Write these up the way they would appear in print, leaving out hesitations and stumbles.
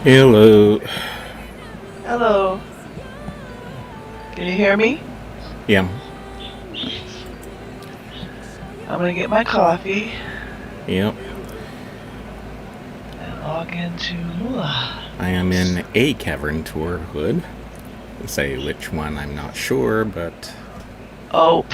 Hello. Hello. Can you hear me? Yeah, I'm gonna get my coffee yep. and log into Lua. I am in a Cavern tour hood. Say which one, I'm not sure, but Oh.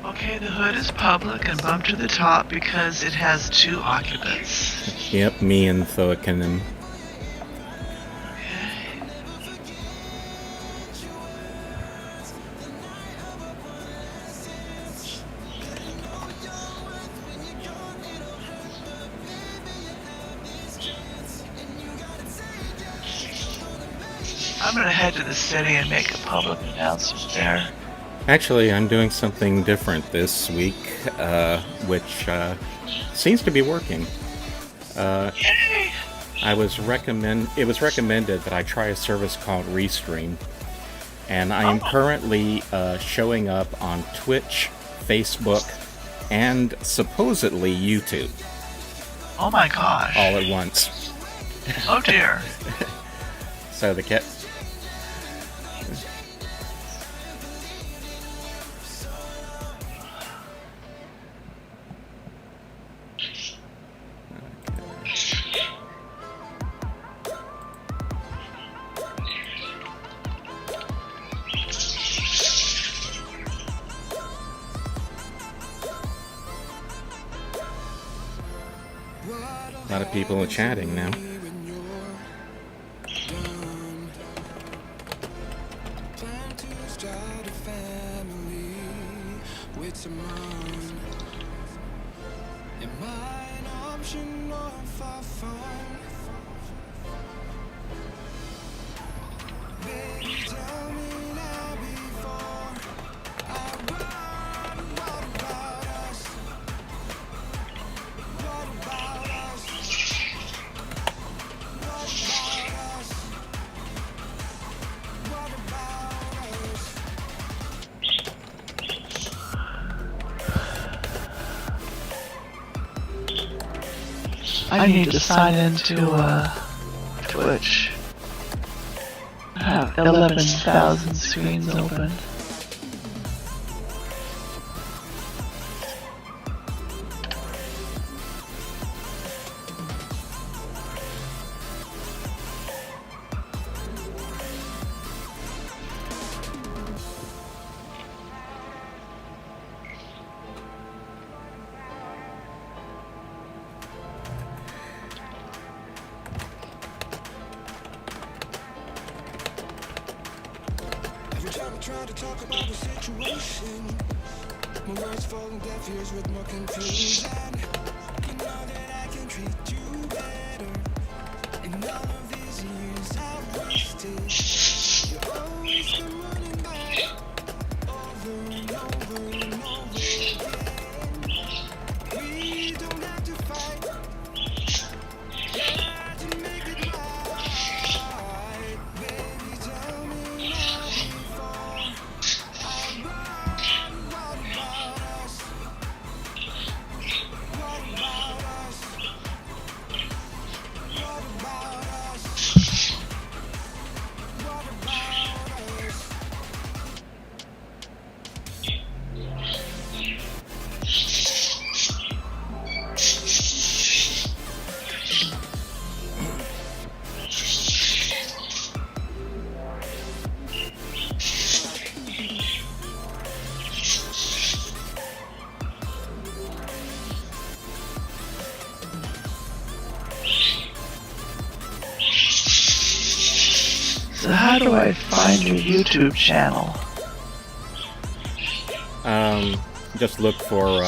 Okay, the hood is public and bumped to the top because it has 2 occupants. yep, me and Thoakin. Okay. I'm gonna head to the city and make a public announcement there. Actually, I'm doing something different this week, which seems to be working. Yay! It was recommended that I try a service called Restream, and I am Oh, currently showing up on Twitch, Facebook, and supposedly YouTube oh my all gosh. at once. Oh dear. So the cat. A lot of people are chatting now. I need to sign into Twitch. I have 11,000 screens open. Every time I try to talk about the situation, So how do I find your YouTube channel? Just look for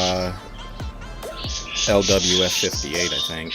LWF58, I think.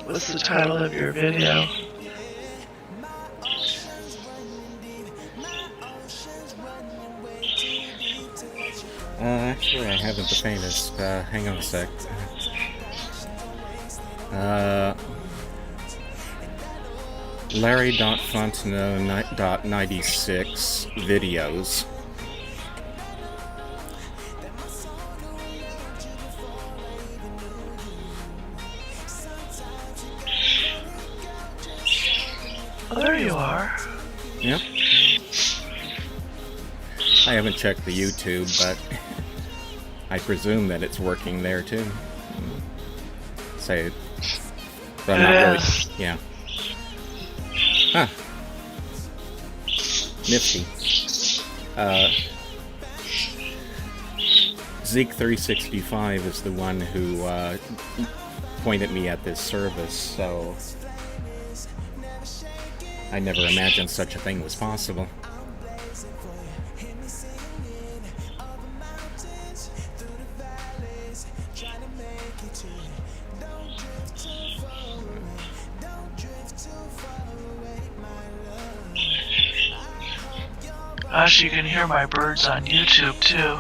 What's the title of your video? Actually, I haven't the faintest. Hang on a sec. Larry.Fontenot.96 videos. Oh, there you are. Yep. I haven't checked the YouTube, but I presume that it's working there too. Say, but I'm not really. Yeah. Huh. Nifty. Zeke365 is the one who pointed me at this service, so I never imagined such a thing was possible. Gosh, you can hear my birds on YouTube too.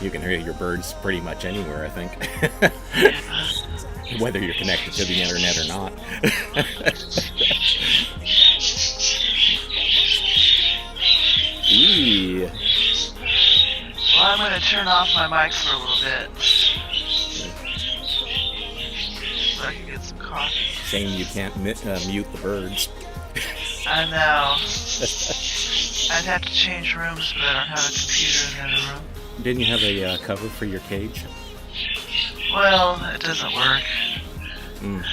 You can hear your birds pretty much anywhere, I think. Whether you're connected to the internet or not. Eee. Well, I'm going to turn off my mics for a little bit. So I can get some coffee. Shame you can't mute the birds. I know. I'd have to change rooms, but I don't have a computer in the other room. Didn't you have a cover for your cage? Well, it doesn't work. Mm.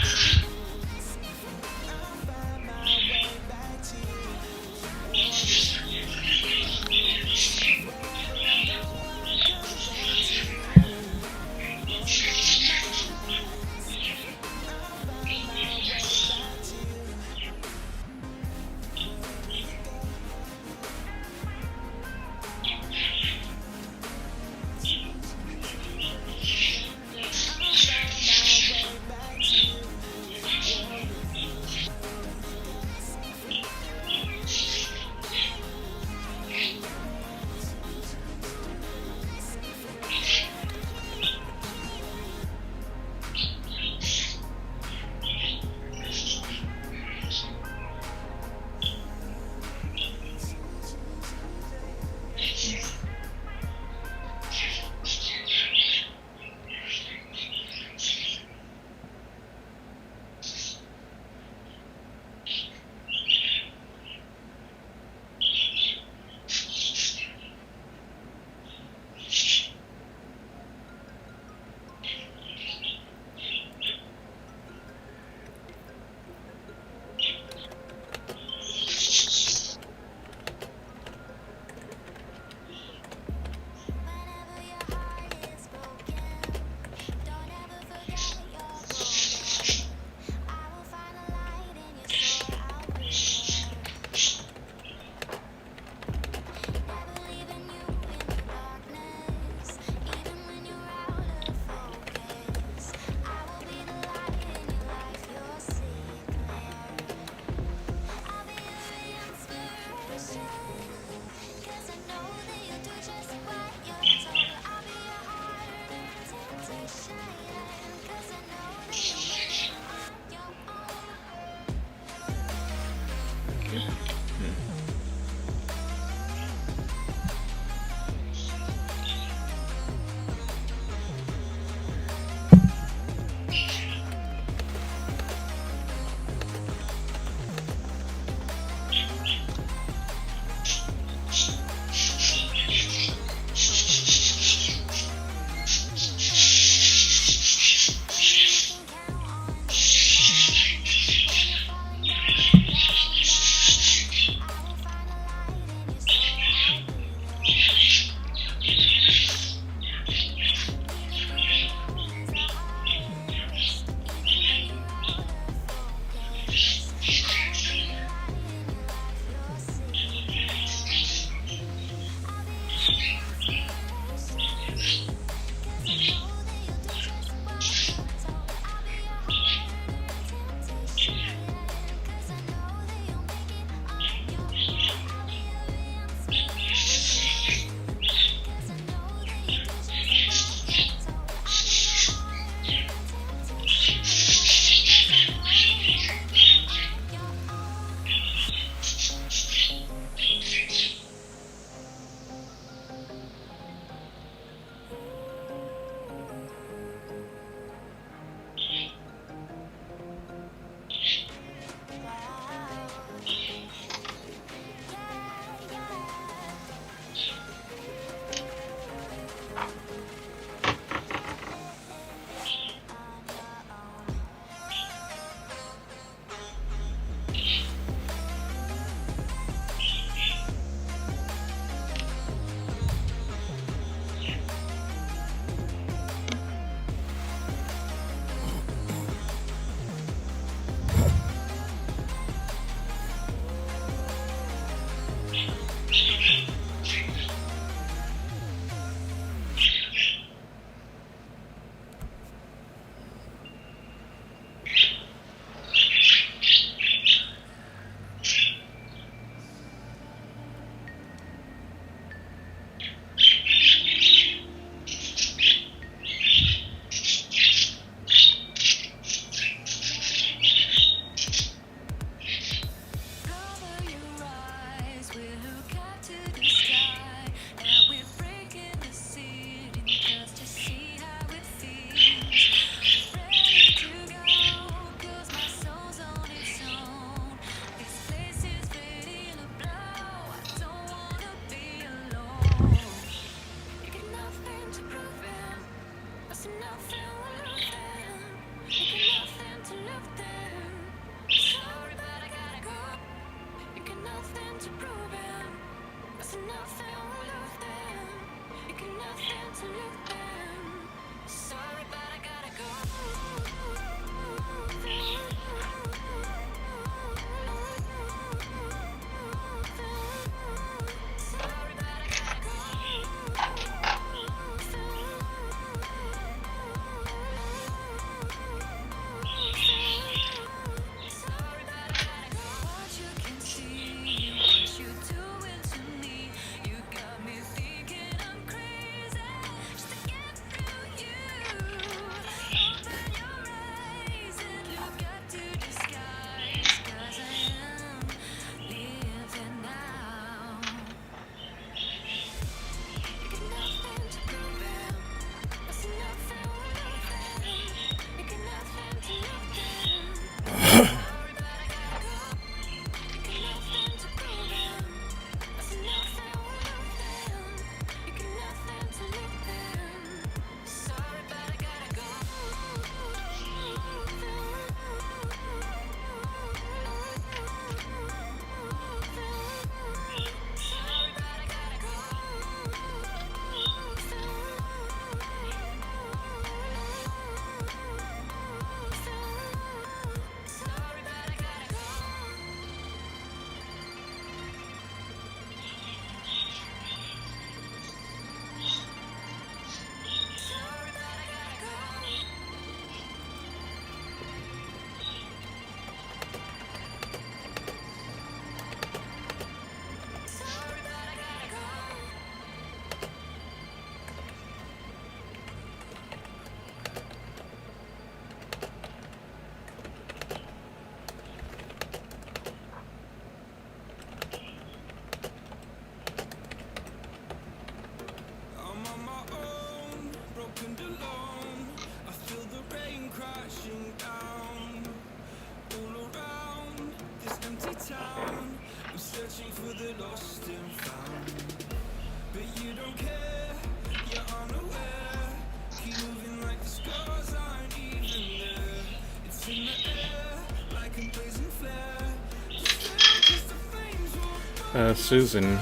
Susan,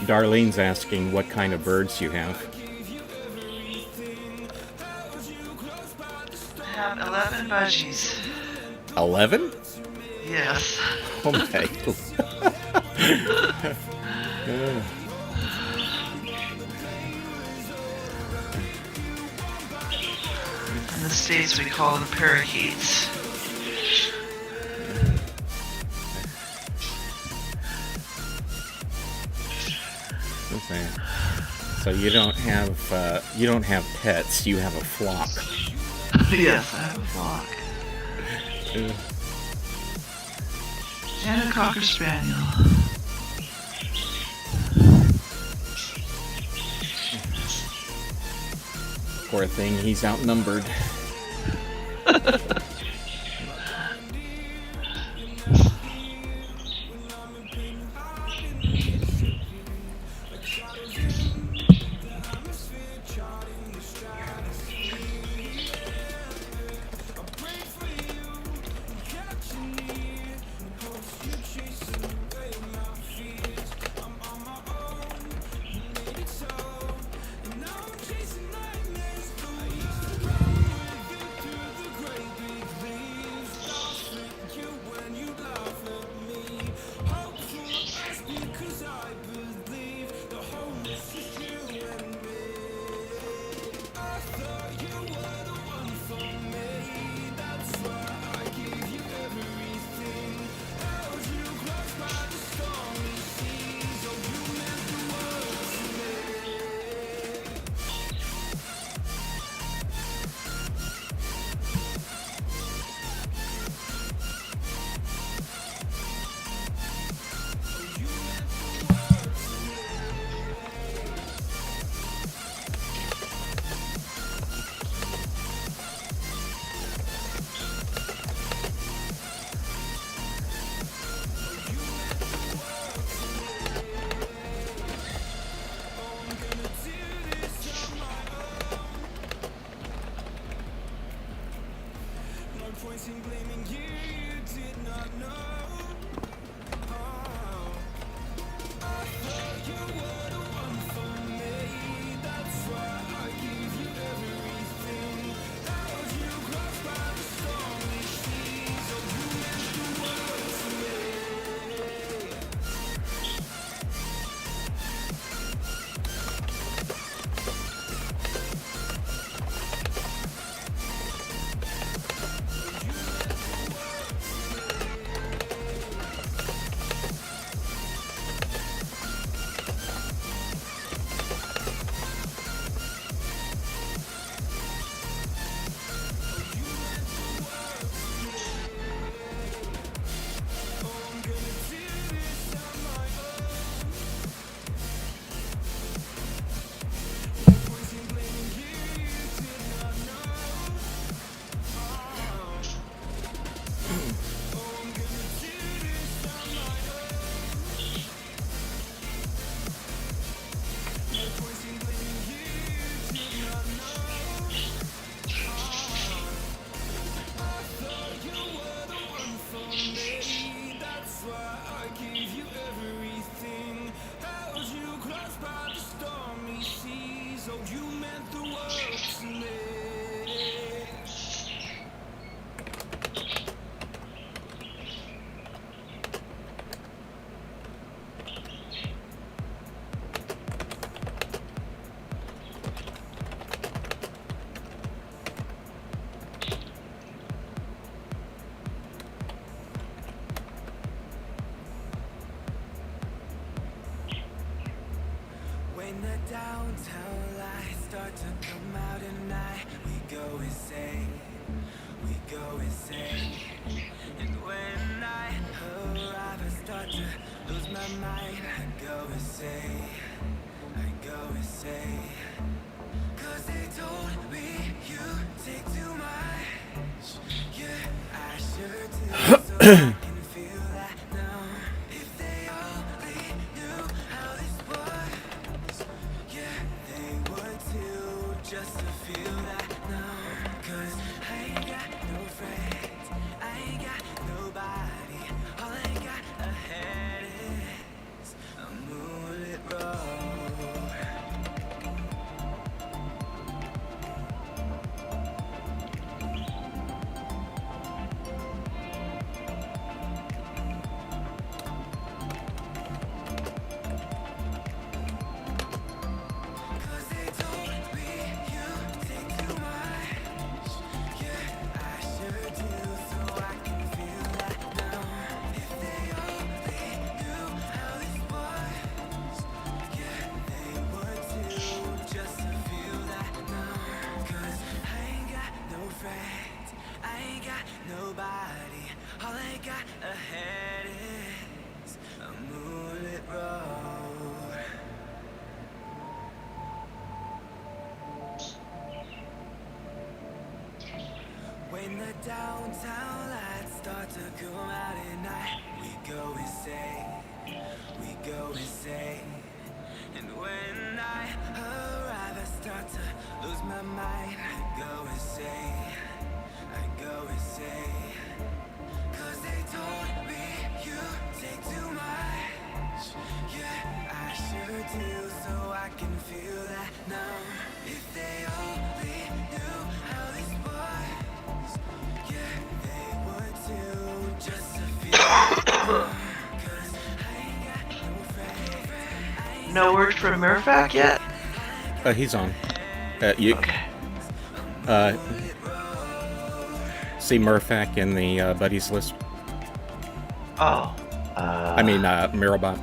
Darlene's asking what kind of birds you have. I have 11 budgies. 11? Yes. Oh my. In the States, we call them parakeets. Okay. So you don't have pets. You have a flock. Yes, I have a flock. And a Cocker Spaniel. Poor thing, he's outnumbered. When the downtown lights start to come out at night, we go insane, we go insane. And when I arrive, I start to lose my mind. I go insane, I go insane. Cause they told me you take too much. Yeah, I sure do, so I can feel that now. got ahead is a moonlit road. When the downtown lights start to come out at night, we go insane, we go insane. And when I arrive, I start to lose my mind. I go insane, I go insane. 'Cause they told me you take too much. Yeah, I sure do, so I can feel that now. If they only knew how these boys, yeah, they would too, just to feel that. 'Cause I ain't got no friends. No word from Murphac yet? He's on. You Okay. see Murphac in the buddies list? Oh. I mean, Mirabot.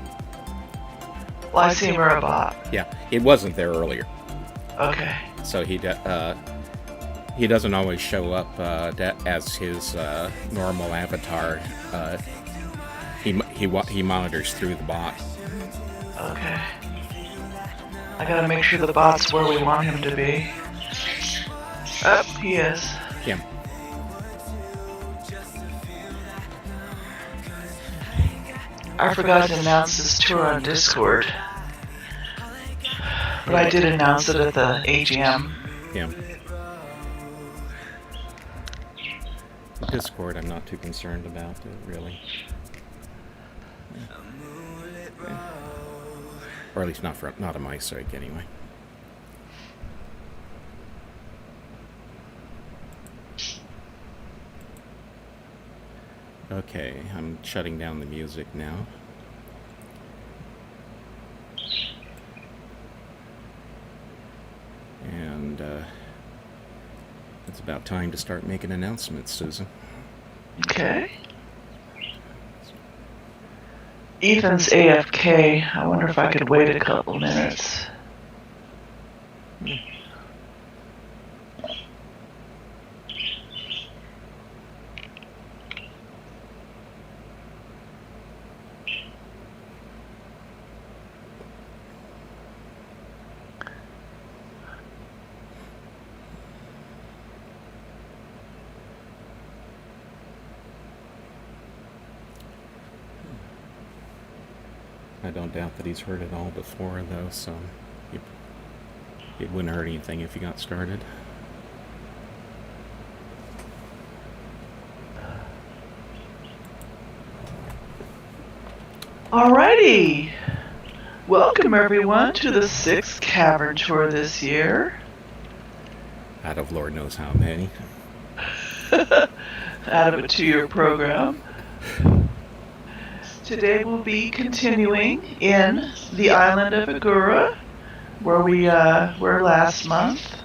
Well, I see Murabot. Yeah, it wasn't there earlier, Okay. so he doesn't always show up as his normal avatar. He monitors through the bot. Okay. I gotta make sure the bot's where we want him to be. Up, he is. Yeah. I forgot to announce this tour on Discord. But I did announce it at the AGM. Yeah. Discord, I'm not too concerned about it, really. Yeah. Or at least not on my sake, anyway. Okay, I'm shutting down the music now. And it's about time to start making announcements, Susan. Okay. Ethan's AFK. I wonder if I could wait a couple minutes. I don't doubt that he's heard it all before, though, so it wouldn't hurt anything if he got started. Alrighty. Welcome everyone to the 6th Cavern tour this year. Out of Lord knows how many. Out of a 2-year program. Today we'll be continuing in the island of Agura, where we were last month.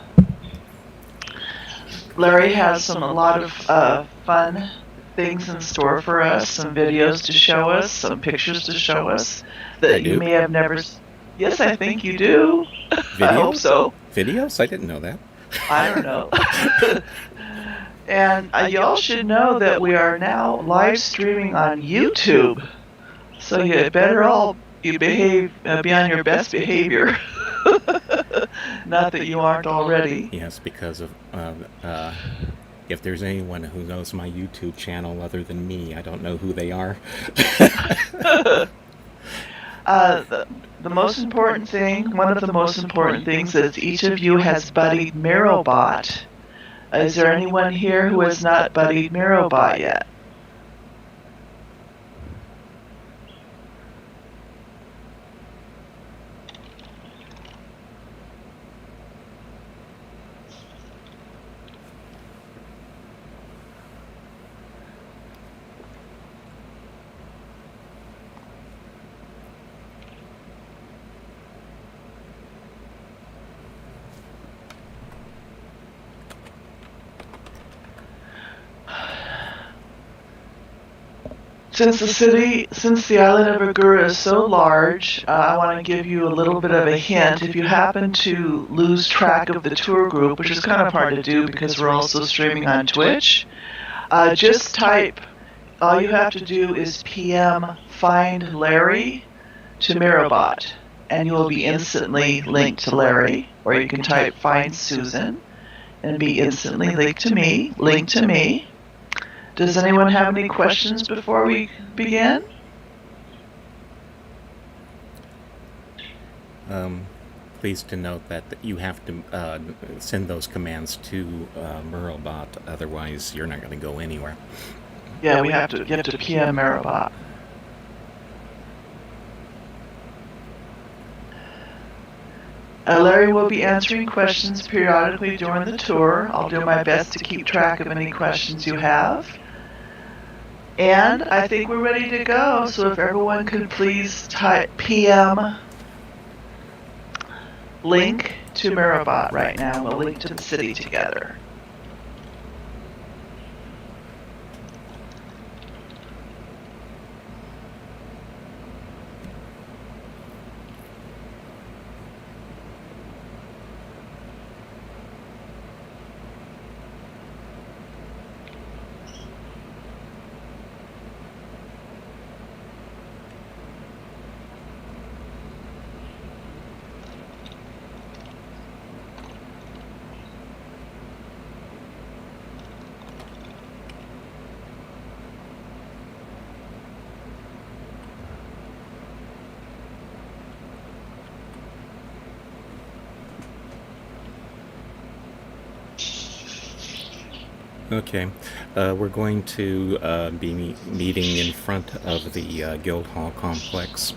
Larry has a lot of fun things in store for us, some videos to show us, some pictures to show us that you may have never. Yes, I think you do. Videos? I hope so. Videos? I didn't know that. I don't know. And y'all should know that we are now live streaming on YouTube. So you better all be on your best behavior. Not that you aren't already. Yes, because of if there's anyone who knows my YouTube channel other than me, I don't know who they are. The most important thing, one of the most important things, is each of you has buddied Mirobot. Is there anyone here who has not buddied Mirobot yet? Since the island of Agura is so large, I want to give you a little bit of a hint. If you happen to lose track of the tour group, which is kind of hard to do because we're also streaming on Twitch, just type all you have to do is PM Find Larry to Mirabot, and you will be instantly linked to Larry, or you can type Find Susan and be instantly linked to me. Does anyone have any questions before we begin? Pleased to note that you have to send those commands to Merlbot, otherwise you're not going to go anywhere. Yeah, you have to PM Mirabot. Larry will be answering questions periodically during the tour. I'll do my best to keep track of any questions you have. And I think we're ready to go, so if everyone could please type PM link to Mirabot right now. We'll link to the city together. Okay, we're going to be meeting in front of the Guildhall complex.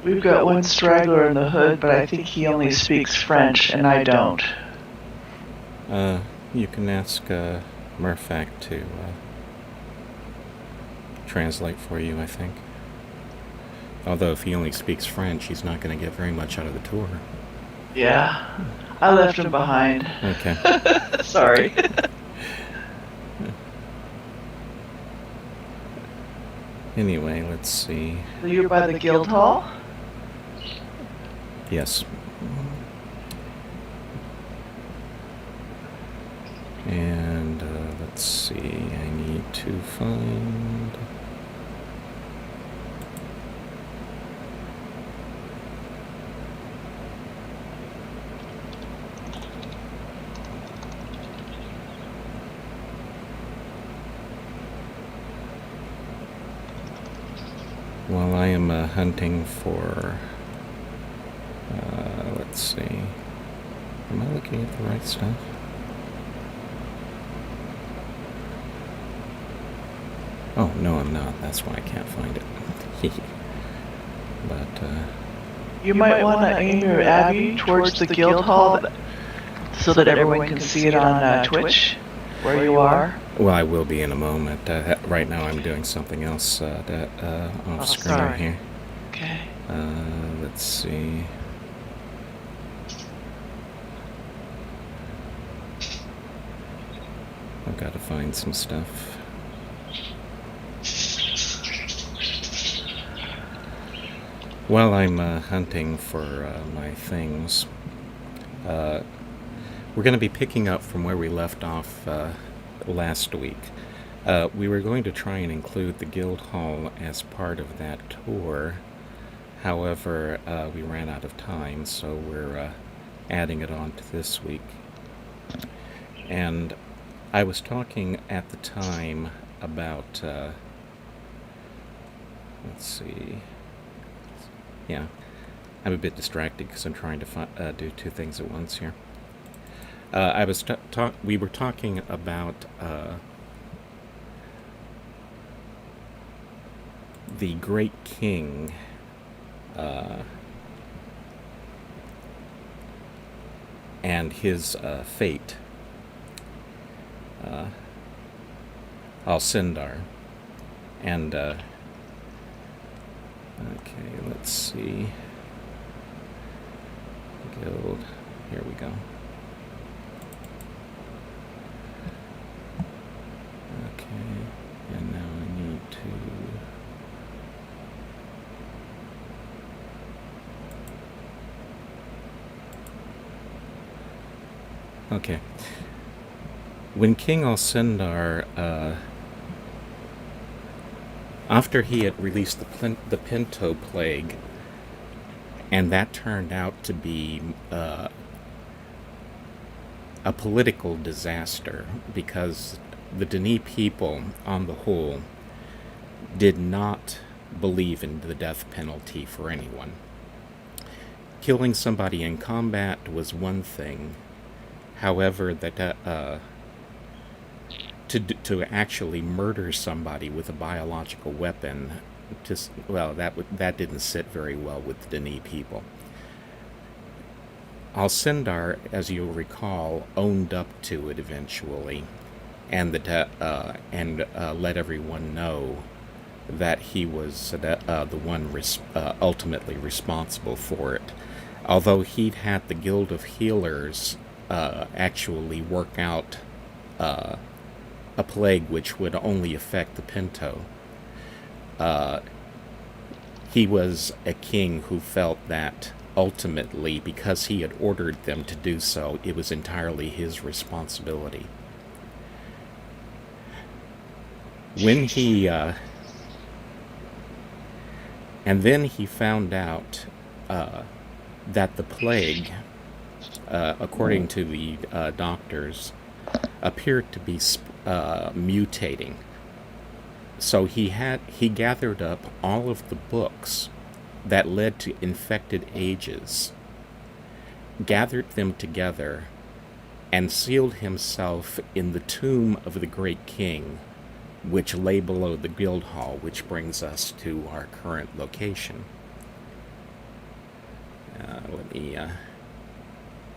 We've got one straggler in the hood, but I think he only speaks French, and I don't. You can ask Murphac to translate for you, I think. Although if he only speaks French, he's not going to get very much out of the tour. Yeah, I left him behind. Okay. Sorry. Anyway, let's see. So you're by the Guildhall? Yes. And let's see, I need to find... While I am hunting for... let's see. Am I looking at the right stuff? Oh, no, I'm not. That's why I can't find it. But, You might want to aim your Abby towards the Guildhall so that everyone can see it on Twitch, where you are. well, I will be in a moment. Right now I'm doing something else off screen sorry. here. Okay. Let's see. I've got to find some stuff. While I'm hunting for my things, we're going to be picking up from where we left off last week. We were going to try and include the Guildhall as part of that tour. However, we ran out of time, so we're adding it on to this week. And I was talking at the time about, let's see, yeah, I'm a bit distracted because I'm trying to do two things at once here. We were talking about the Great King and his fate. Alcindar, and Okay, let's see. Guild. Here we go. Okay, and now I need to... Okay. When King Alcindar, after he had released the Pinto Plague, and that turned out to be a political disaster because the Denis people, on the whole, did not believe in the death penalty for anyone. Killing somebody in combat was one thing. However, to actually murder somebody with a biological weapon, that didn't sit very well with the Denis people. Alcindar, as you'll recall, owned up to it eventually, and let everyone know that he was the one ultimately responsible for it. Although he'd had the Guild of Healers actually work out a plague which would only affect the Pinto. He was a king who felt that ultimately, because he had ordered them to do so, it was entirely his responsibility. When he... and then he found out that the plague, according to the doctors, appeared to be mutating. So he gathered up all of the books that led to infected ages, gathered them together, and sealed himself in the tomb of the great king, which lay below the guild hall, which brings us to our current location. Let me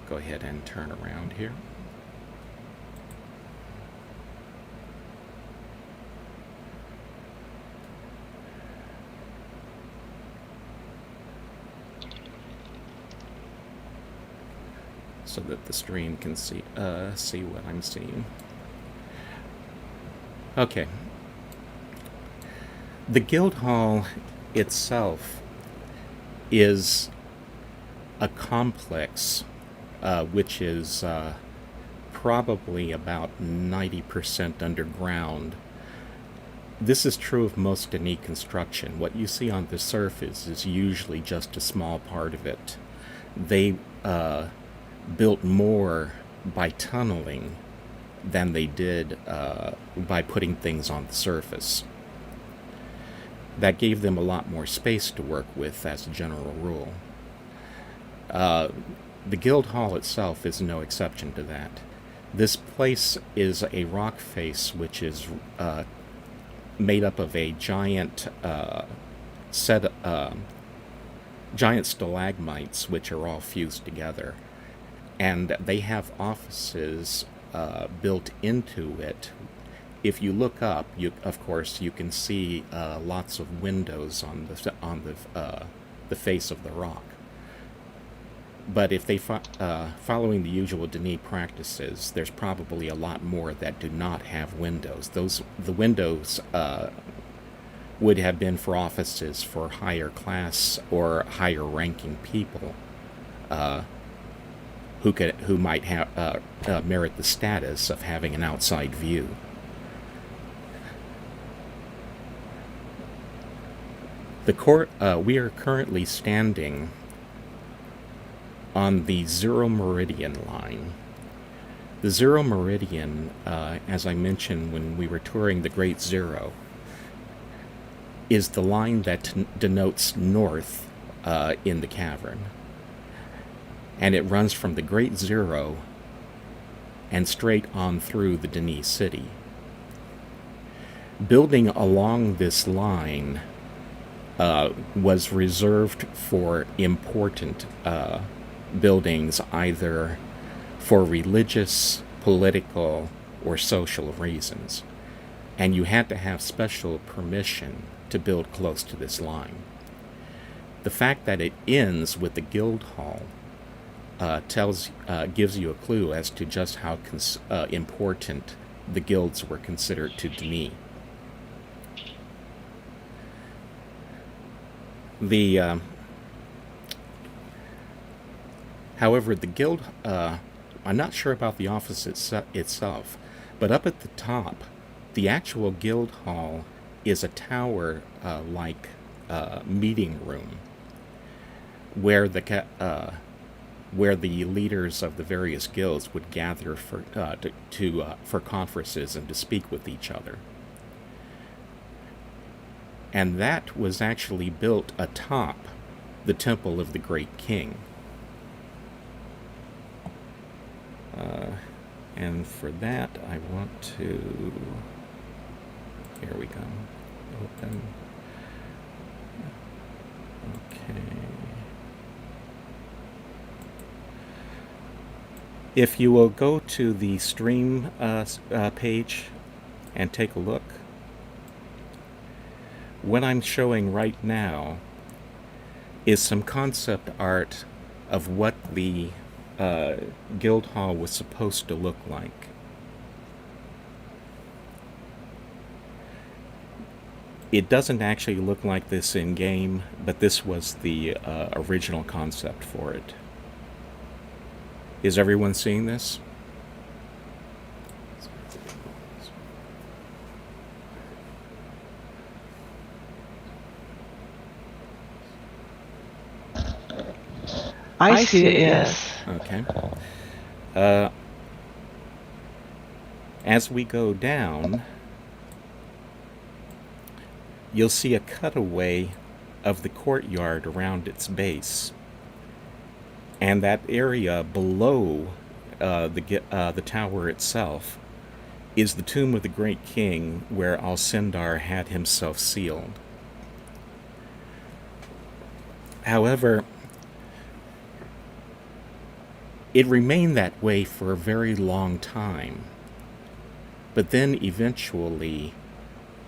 go ahead and turn around here. So that the stream can see what I'm seeing. Okay. The guild hall itself is a complex which is probably about 90% underground. This is true of most Denis construction. What you see on the surface is usually just a small part of it. They built more by tunneling than they did by putting things on the surface. That gave them a lot more space to work with as a general rule. The guild hall itself is no exception to that. This place is a rock face which is made up of a giant giant stalagmites which are all fused together. And they have offices built into it. If you look up, of course, you can see lots of windows on the face of the rock. But if they following the usual Denis practices, there's probably a lot more that do not have windows. The windows would have been for offices for higher class or higher ranking people. Who might have merit the status of having an outside view. We are currently standing on the Zero Meridian line. The Zero Meridian, as I mentioned when we were touring the Great Zero, is the line that denotes north in the cavern. And it runs from the Great Zero and straight on through the Denis city. Building along this line was reserved for important buildings, either for religious, political, or social reasons. And you had to have special permission to build close to this line. The fact that it ends with the guild hall gives you a clue as to just how important the guilds were considered to Denis. The however, the guild, I'm not sure about the office itself, but up at the top, the actual guild hall is a tower like meeting room where where the leaders of the various guilds would gather for conferences and to speak with each other. And that was actually built atop the Temple of the Great King. And for that, I want to... Here we go. Open. Okay. If you will go to the stream page and take a look, what I'm showing right now is some concept art of what the guild hall was supposed to look like. It doesn't actually look like this in game, but this was the original concept for it. Is everyone seeing this? I see it, yes. Okay. As we go down, you'll see a cutaway of the courtyard around its base. And that area below the tower itself is the tomb of the Great King, where Alcindar had himself sealed. However, it remained that way for a very long time. But then eventually,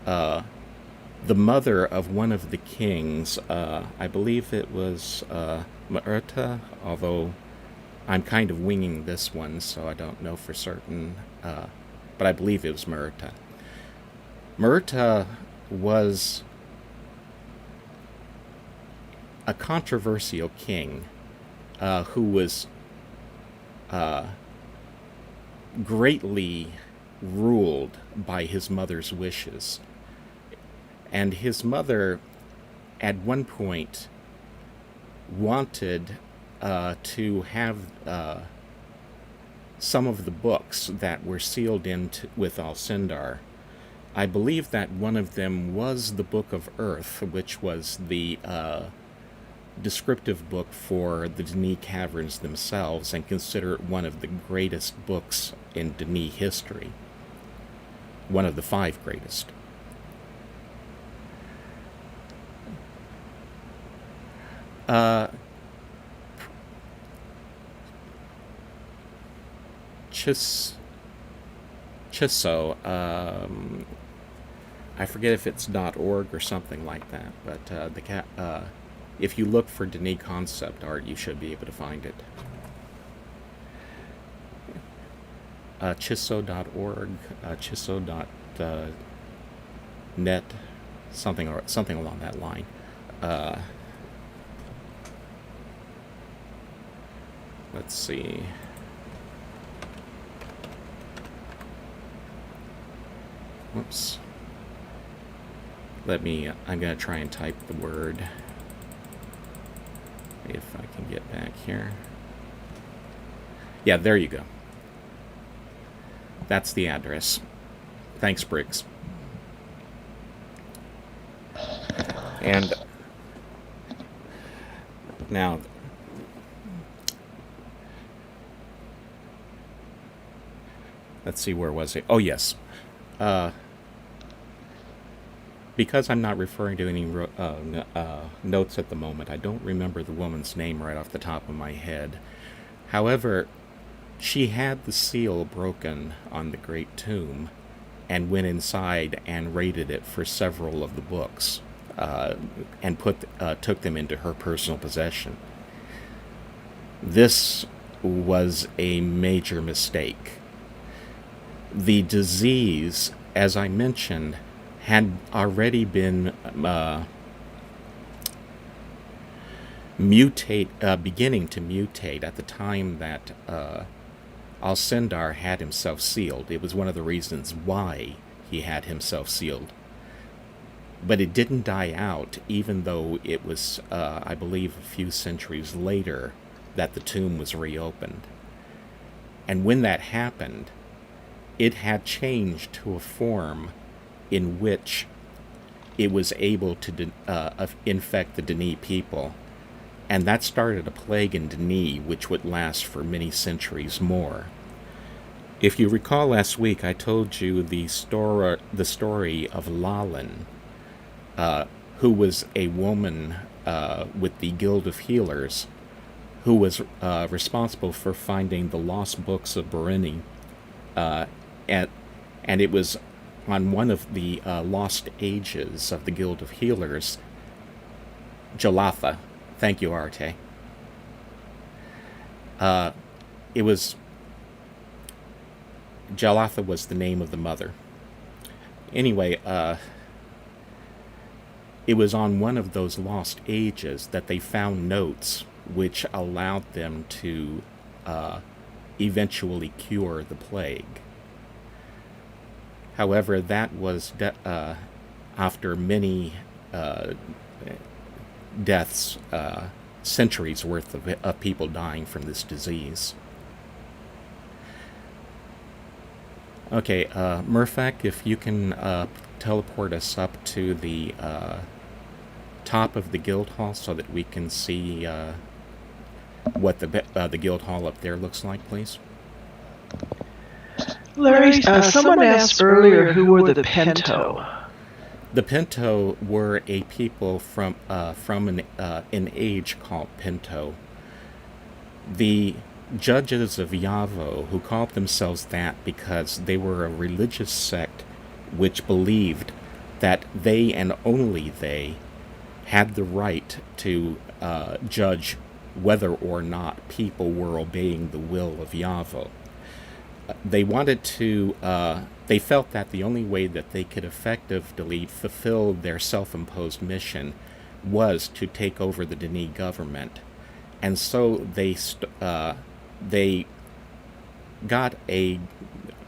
the mother of one of the kings, I believe it was Myrta, although I'm kind of winging this one, so I don't know for certain, but I believe it was Myrta. Myrta was a controversial king who was greatly ruled by his mother's wishes. And his mother, at one point, wanted to have some of the books that were sealed in with Alcindar. I believe that one of them was the Book of Earth, which was the descriptive book for the Denis Caverns themselves, and considered one of the greatest books in Denis history. One of the 5 greatest. Chisso, I forget if it's .org or something like that, but if you look for Denis concept art, you should be able to find it. Chisso.org, chisso.net, something along that line. Let's see. Whoops. I'm going to try and type the word. If I can get back here. Yeah, there you go. That's the address. Thanks, Briggs. And now, let's see, where was it? Oh, yes. Because I'm not referring to any notes at the moment, I don't remember the woman's name right off the top of my head. However, she had the seal broken on the Great Tomb and went inside and raided it for several of the books and took them into her personal possession. This was a major mistake. The disease, as I mentioned, had already been beginning to mutate at the time that Alcindar had himself sealed. It was one of the reasons why he had himself sealed. But it didn't die out, even though it was, I believe, a few centuries later that the tomb was reopened. And when that happened, it had changed to a form in which it was able to infect the Denis people. And that started a plague in Denis, which would last for many centuries more. If you recall last week, I told you the story of Lalin, who was a woman with the Guild of Healers, who was responsible for finding the lost books of Bereni, and it was on one of the lost ages of the Guild of Healers, Jalatha. Thank you, Arte. It was Jalatha was the name of the mother. Anyway, it was on one of those lost ages that they found notes which allowed them to eventually cure the plague. However, that was after many deaths, centuries worth of people dying from this disease. Okay, Murphak, if you can teleport us up to the top of the guild hall so that we can see what the guild hall up there looks like, please. Larry, someone asked earlier who were the Pinto. The Pinto were a people from an age called Pinto. The judges of Yavo, who called themselves that because they were a religious sect which believed that they and only they had the right to judge whether or not people were obeying the will of Yavo. They wanted to, they felt that the only way that they could effectively fulfill their self-imposed mission was to take over the Denis government. And so they got a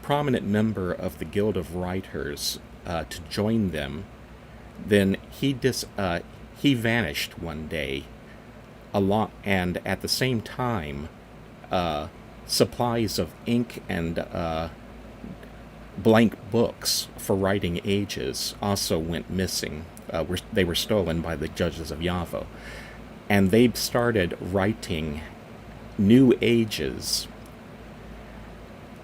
prominent member of the Guild of Writers to join them. Then he vanished one day, and at the same time, supplies of ink and blank books for writing ages also went missing. They were stolen by the judges of Yavo. And they started writing new ages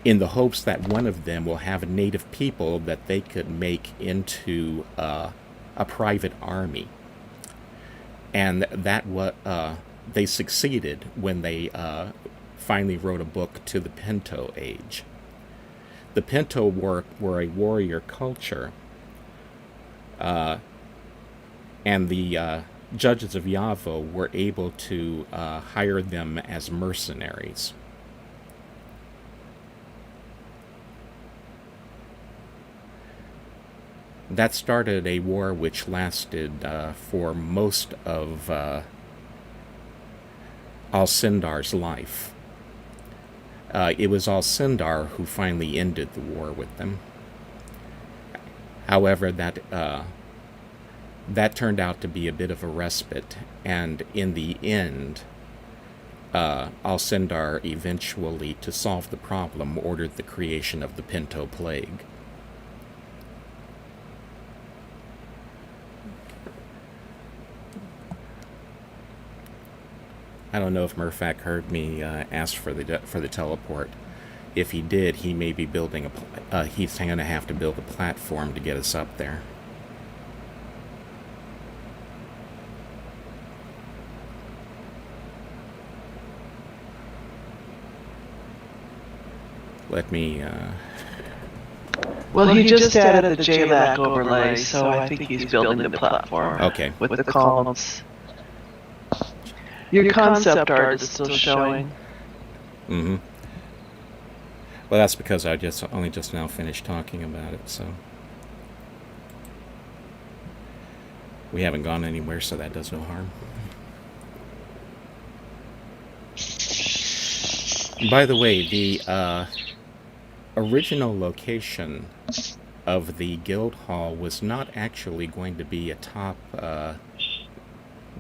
in the hopes that one of them will have native people that they could make into a private army. And that they succeeded when they finally wrote a book to the Pinto age. The Pinto were a warrior culture, and the judges of Yavo were able to hire them as mercenaries. That started a war which lasted for most of Alcindar's life. It was Alcindar who finally ended the war with them. However, that turned out to be a bit of a respite, and in the end, Alcindar eventually, to solve the problem, ordered the creation of the Pinto Plague. I don't know if Murphak heard me ask for the teleport. If he did, he may be building he's going to have to build a platform to get us up there. Let me Well, he just added the JLAC overlay, so I think he's building the platform. Okay. With the columns. Your concept art is still showing. Mm-hmm. Well, that's because I only just now finished talking about it, so we haven't gone anywhere, so that does no harm. By the way, the original location of the guild hall was not actually going to be atop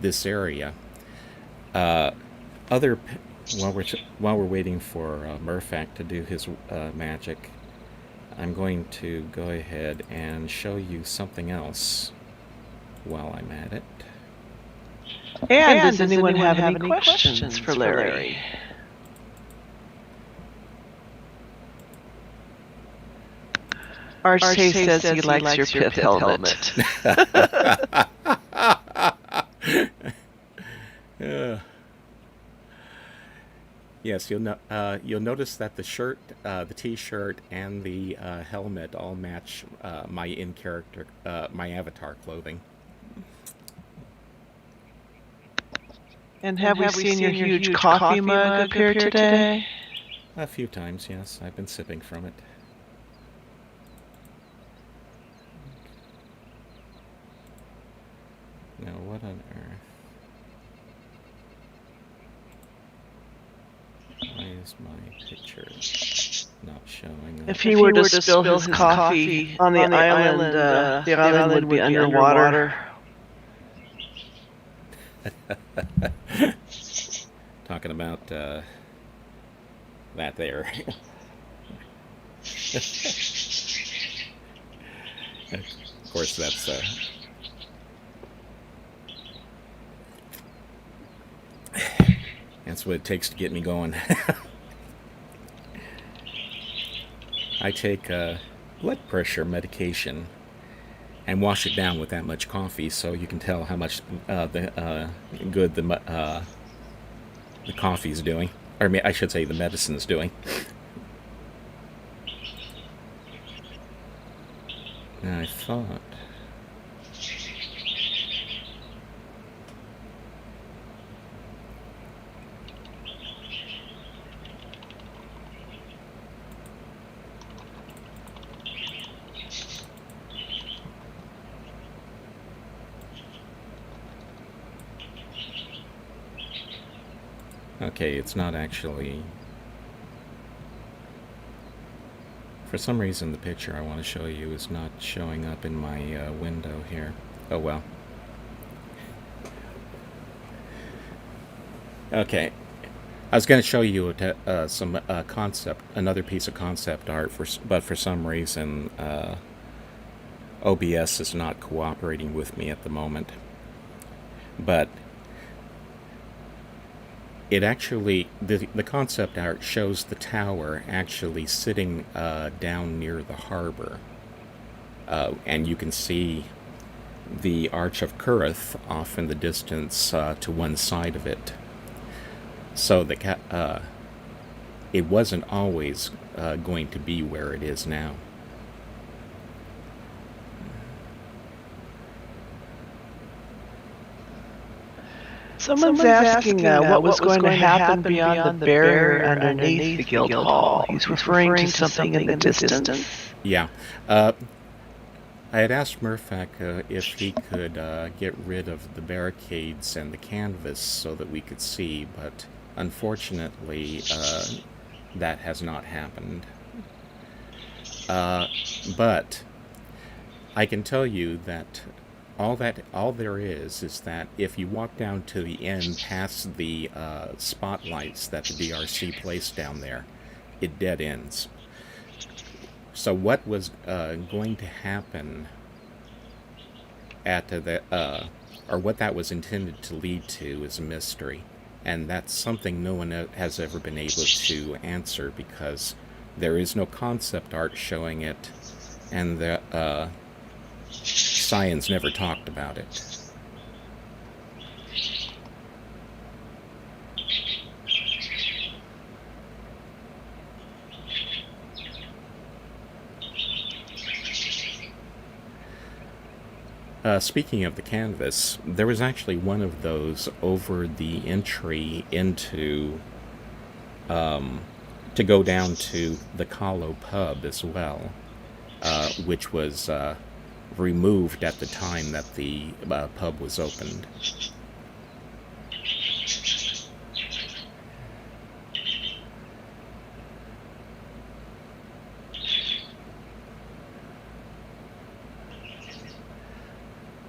this area. Other while we're waiting for Murphac to do his magic, I'm going to go ahead and show you something else while I'm at it. And does anyone have any questions for Larry? Archie says he likes your pith helmet. Yes, you'll notice that the shirt, the T-shirt, and the helmet all match my in-character, my avatar clothing. And have we seen your huge coffee mug appear today? A few times, yes. I've been sipping from it. Now, what on earth? Why is my picture not showing up? If he were to spill his coffee on the island, the island would be underwater. Talking about that there. Of course, that's what it takes to get me going. I take blood pressure medication and wash it down with that much coffee, so you can tell how much good the coffee's doing. Or I should say the medicine's doing. Now, I thought... Okay, it's not actually... For some reason, the picture I want to show you is not showing up in my window here. Oh well. Okay. I was going to show you some another piece of concept art, but for some reason, OBS is not cooperating with me at the moment. But it actually, the concept art shows the tower actually sitting down near the harbor. And you can see the Arch of Kurith off in the distance to one side of it. So it wasn't always going to be where it is now. Someone's asking what was going to happen beyond the barrier underneath the guild hall. He's referring to something in the distance. Yeah. I had asked Murphac if he could get rid of the barricades and the canvas so that we could see, but unfortunately that has not happened. But I can tell you that all there is that if you walk down to the end past the spotlights that the DRC placed down there, it dead ends. So what was going to happen at or what that was intended to lead to is a mystery, and that's something no one has ever been able to answer because there is no concept art showing it, and the science never talked about it. speaking of the canvas, there was actually one of those over the entry into to go down to the Kahlo pub as well, which was removed at the time that the pub was opened.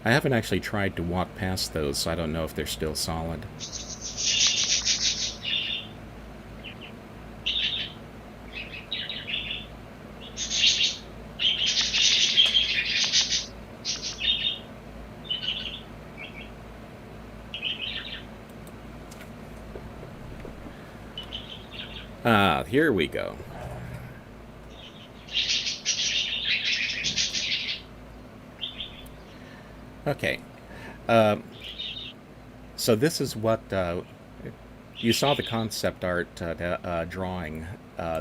I haven't actually tried to walk past those, so I don't know if they're still solid. Ah, here we go. Okay. So this is what you saw the concept art drawing.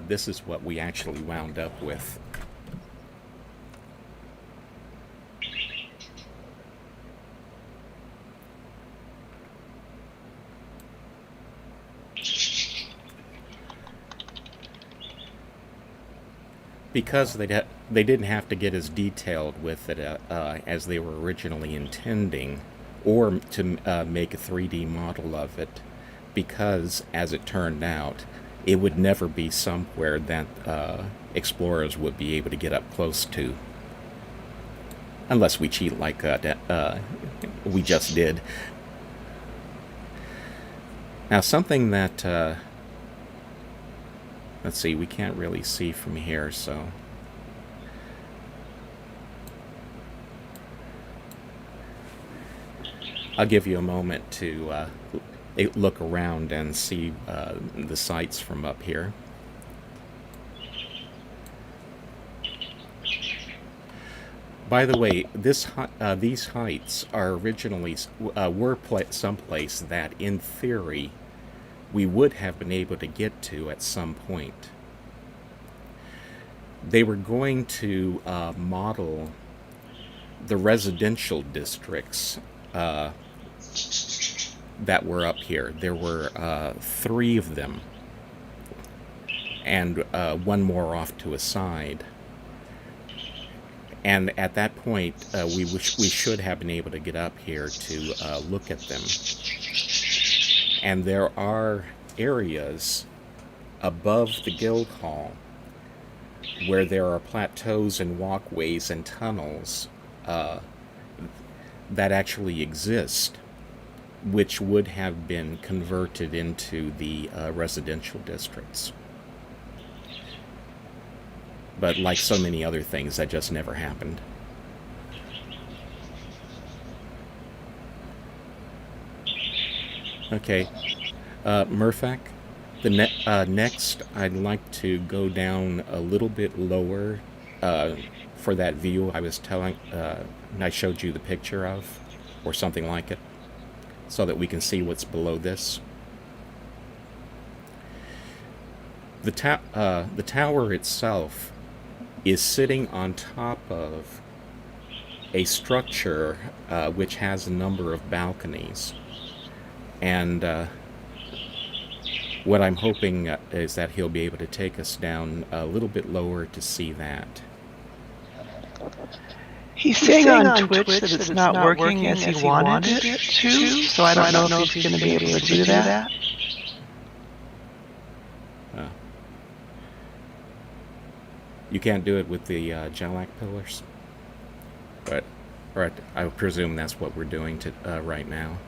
This is what we actually wound up with. Because they didn't have to get as detailed with it as they were originally intending, or to make a 3D model of it, because, as it turned out, it would never be somewhere that explorers would be able to get up close to. Unless we cheat like we just did. Now, something that... let's see, we can't really see from here, so... I'll give you a moment to look around and see the sights from up here. By the way, these heights are originally were someplace that, in theory, we would have been able to get to at some point. They were going to model the residential districts that were up here. There were 3 of them, and one more off to a side. And at that point, we should have been able to get up here to look at them. And there are areas above the guild hall where there are plateaus and walkways and tunnels that actually exist, which would have been converted into the residential districts. But like so many other things, that just never happened. Okay, Murphak, next I'd like to go down a little bit lower for that view I was telling, I showed you the picture of, or something like it, so that we can see what's below this. The tower itself is sitting on top of a structure which has a number of balconies. And what I'm hoping is that he'll be able to take us down a little bit lower to see that. He's saying on Twitch that it's not working as he wanted it to, so I don't know if he's going to be able to do that. You can't do it with the Jelak pillars? But, right, I presume that's what we're doing right now.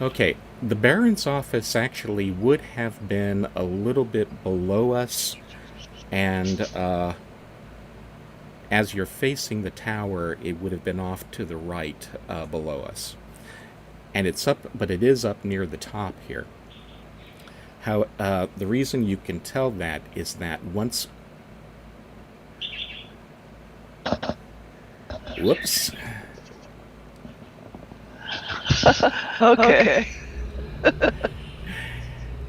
Okay, the Baron's office actually would have been a little bit below us, and as you're facing the tower, it would have been off to the right below us. And it's up, but it is up near the top here. How the reason you can tell that is that once... Whoops. Okay.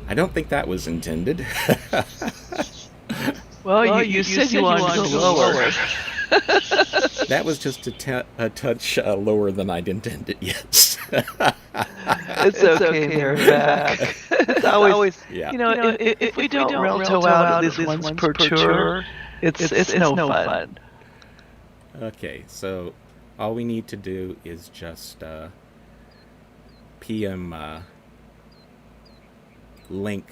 I don't think that was intended. Well, you said you wanted to go lower. That was just a touch lower than I'd intended, yes. It's okay, Merrimack. It's always, Yeah. if we don't Relto out at least once per tour, it's no fun. Okay, so all we need to do is just PM link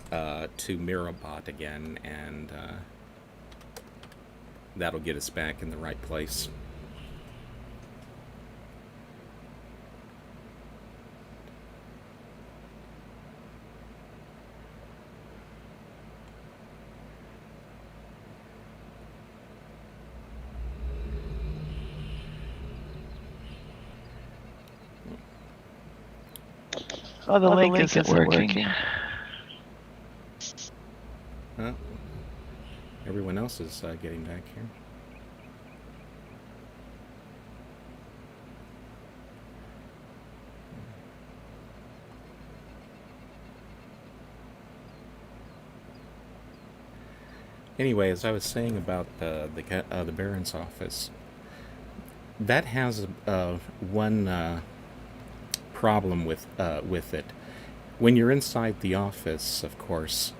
to Mirabot again, and that'll get us back in the right place. Oh, the link isn't working. Huh? Everyone else is getting back here. Anyway, as I was saying about the Baron's office, that has one problem with it. When you're inside the office, of course,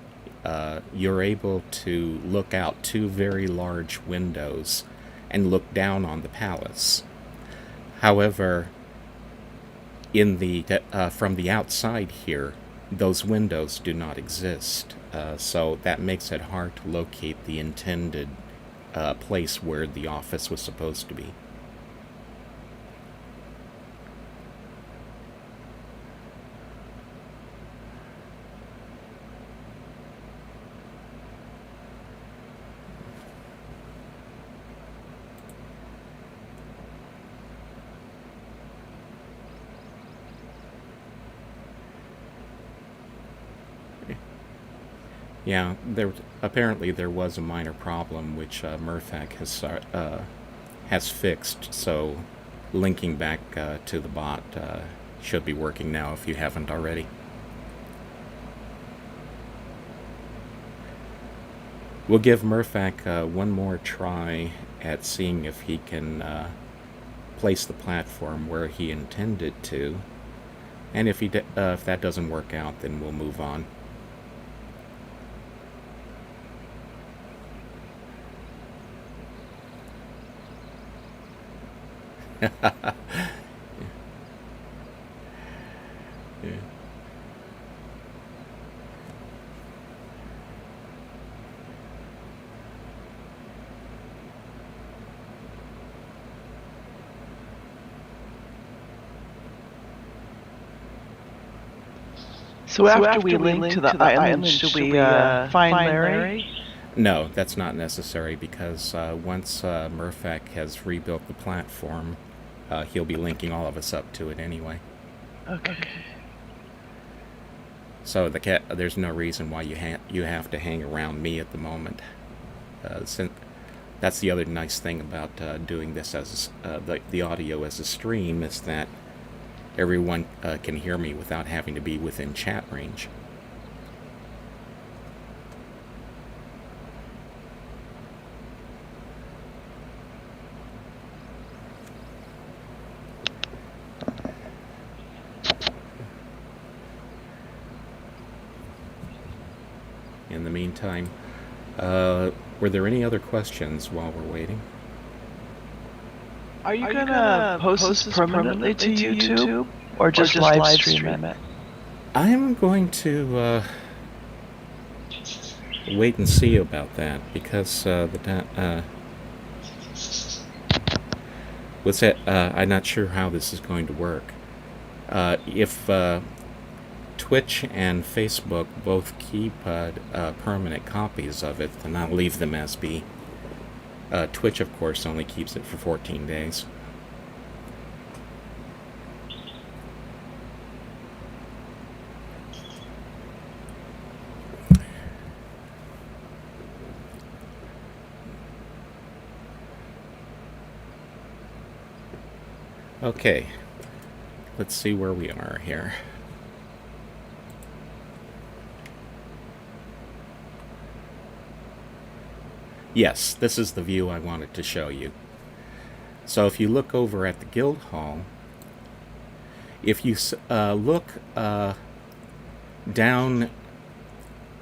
you're able to look out two very large windows and look down on the palace. However, in the from the outside here, those windows do not exist. So that makes it hard to locate the intended place where the office was supposed to be. Yeah, there was a minor problem which Murphak has fixed. So linking back to the bot should be working now if you haven't already. We'll give Murphak one more try at seeing if he can place the platform where he intended to, and if that doesn't work out, then we'll move on. Yeah. So after we link to the island, should we find Larry? No, that's not necessary because once Murphak has rebuilt the platform, he'll be linking all of us up to it anyway. Okay. So there's no reason why you have to hang around me at the moment. That's the other nice thing about doing this as the audio as a stream is that everyone can hear me without having to be within chat range. In the meantime, were there any other questions while we're waiting? Are you gonna post this permanently to YouTube, or just live stream it? I'm going to wait and see about that because I'm not sure how this is going to work. If Twitch and Facebook both keep permanent copies of it, then I'll leave them as be. Twitch, of course, only keeps it for 14 days. Okay, let's see where we are here. Yes, this is the view I wanted to show you. So if you look over at the guild hall, if you look down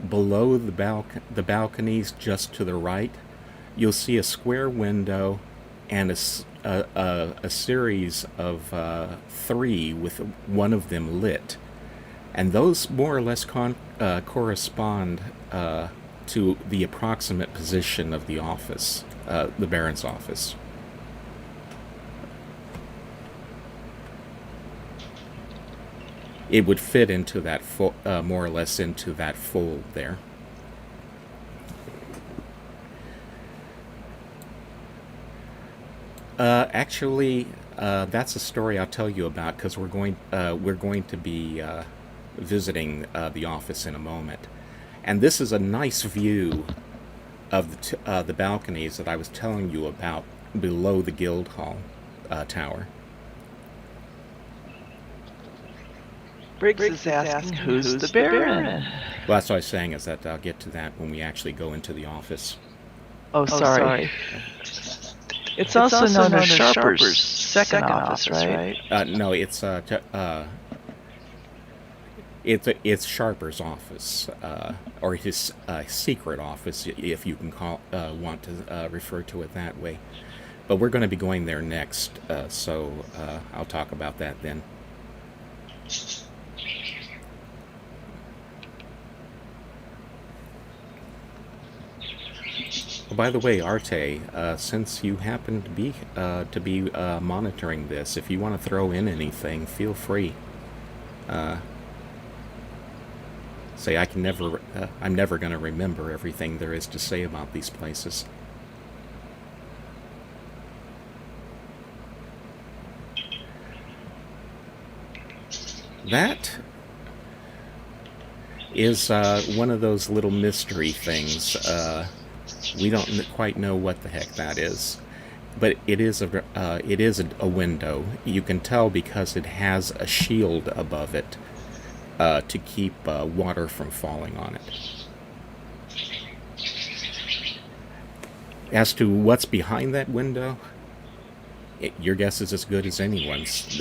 below the balconies just to the right, you'll see a square window and a series of three with one of them lit. And those more or less correspond to the approximate position of the office, the Baron's office. It would fit into that more or less into that fold there. Actually, that's a story I'll tell you about because we're going to be visiting the office in a moment, and this is a nice view of the balconies that I was telling you about below the guild hall tower. Briggs is asking who's the Baron. Well, that's what I was saying is that I'll get to that when we actually go into the office. Oh, sorry. It's also known as Sharper's second office, right? No, it's Sharper's office, or his secret office, if you can want to refer to it that way. But we're going to be going there next, so I'll talk about that then. By the way, Arte, since you happen to be monitoring this, if you want to throw in anything, feel free. Say I'm never going to remember everything there is to say about these places. That is one of those little mystery things. We don't quite know what the heck that is, but it is a window. You can tell because it has a shield above it to keep water from falling on it. As to what's behind that window, your guess is as good as anyone's,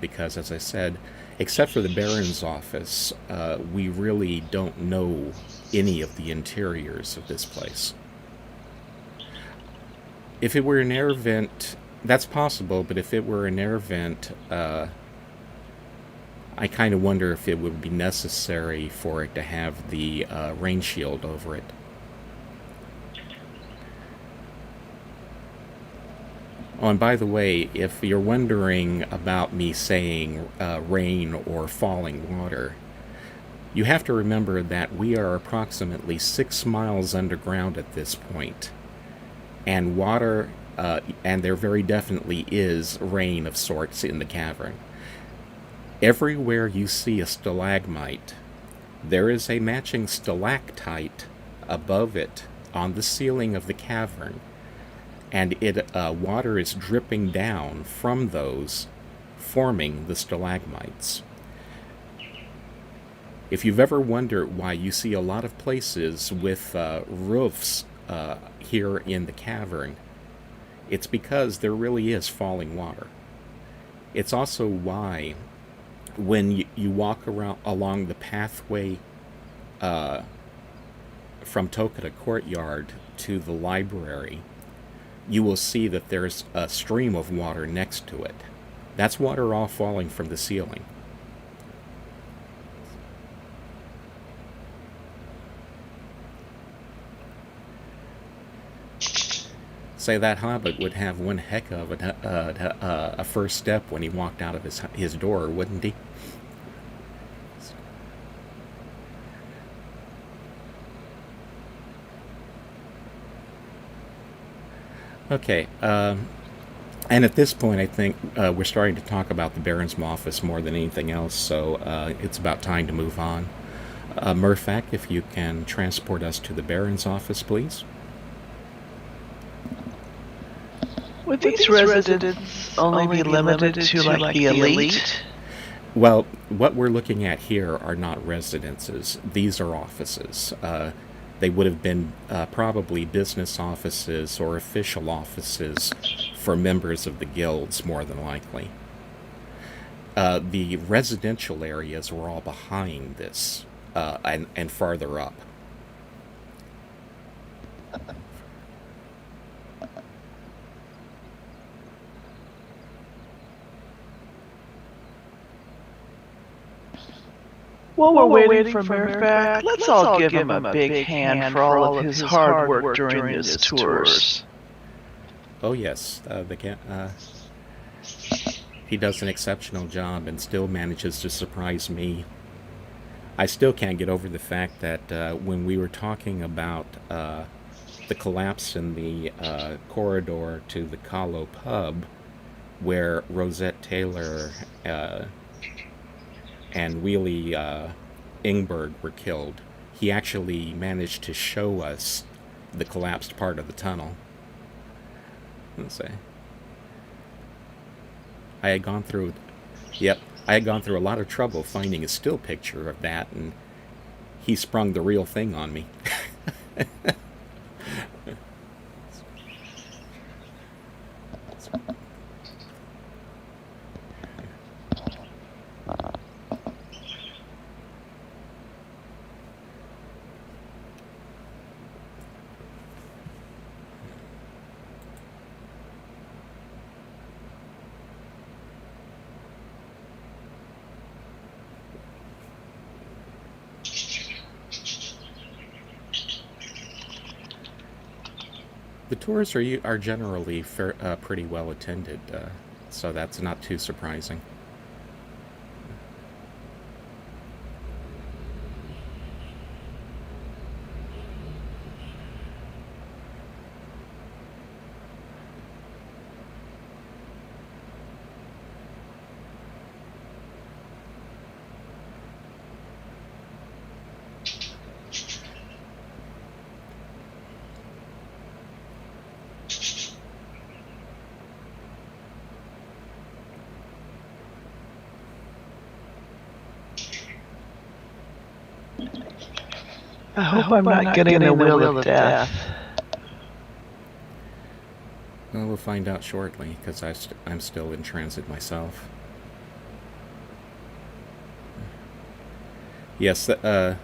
because, as I said, except for the Baron's office, we really don't know any of the interiors of this place. If it were an air vent, that's possible, but if it were an air vent, I kind of wonder if it would be necessary for it to have the rain shield over it. Oh, and by the way, if you're wondering about me saying rain or falling water, you have to remember that we are approximately 6 miles underground at this point. And water, and there very definitely is rain of sorts in the cavern. Everywhere you see a stalagmite, there is a matching stalactite above it on the ceiling of the cavern, and water is dripping down from those, forming the stalagmites. If you've ever wondered why you see a lot of places with roofs here in the cavern, it's because there really is falling water. It's also why when you walk along the pathway from Tokotah Courtyard to the library, you will see that there's a stream of water next to it. That's water all falling from the ceiling. Say that hobbit would have one heck of a first step when he walked out of his door, wouldn't he? Okay, and at this point I think we're starting to talk about the Baron's office more than anything else, so it's about time to move on. Murphak, if you can transport us to the Baron's office, please. Would these residents only be limited to like the elite? Well, what we're looking at here are not residences. These are offices. They would have been probably business offices or official offices for members of the guilds, more than likely. The residential areas were all behind this and farther up. While we're waiting for Merrick, let's all give him a big hand for all of his hard work during his tours. Oh yes, he does an exceptional job and still manages to surprise me. I still can't get over the fact that when we were talking about the collapse in the corridor to the Kahlo pub, where Rosette Taylor and Wheelie Ingberg were killed, he actually managed to show us the collapsed part of the tunnel. Let's say I had gone through, yep, I had gone through a lot of trouble finding a still picture of that, and he sprung the real thing on me. The tours are generally pretty well attended, so that's not too surprising. I hope I'm not getting the will of death. Well, we'll find out shortly, because I'm still in transit myself. Yes, the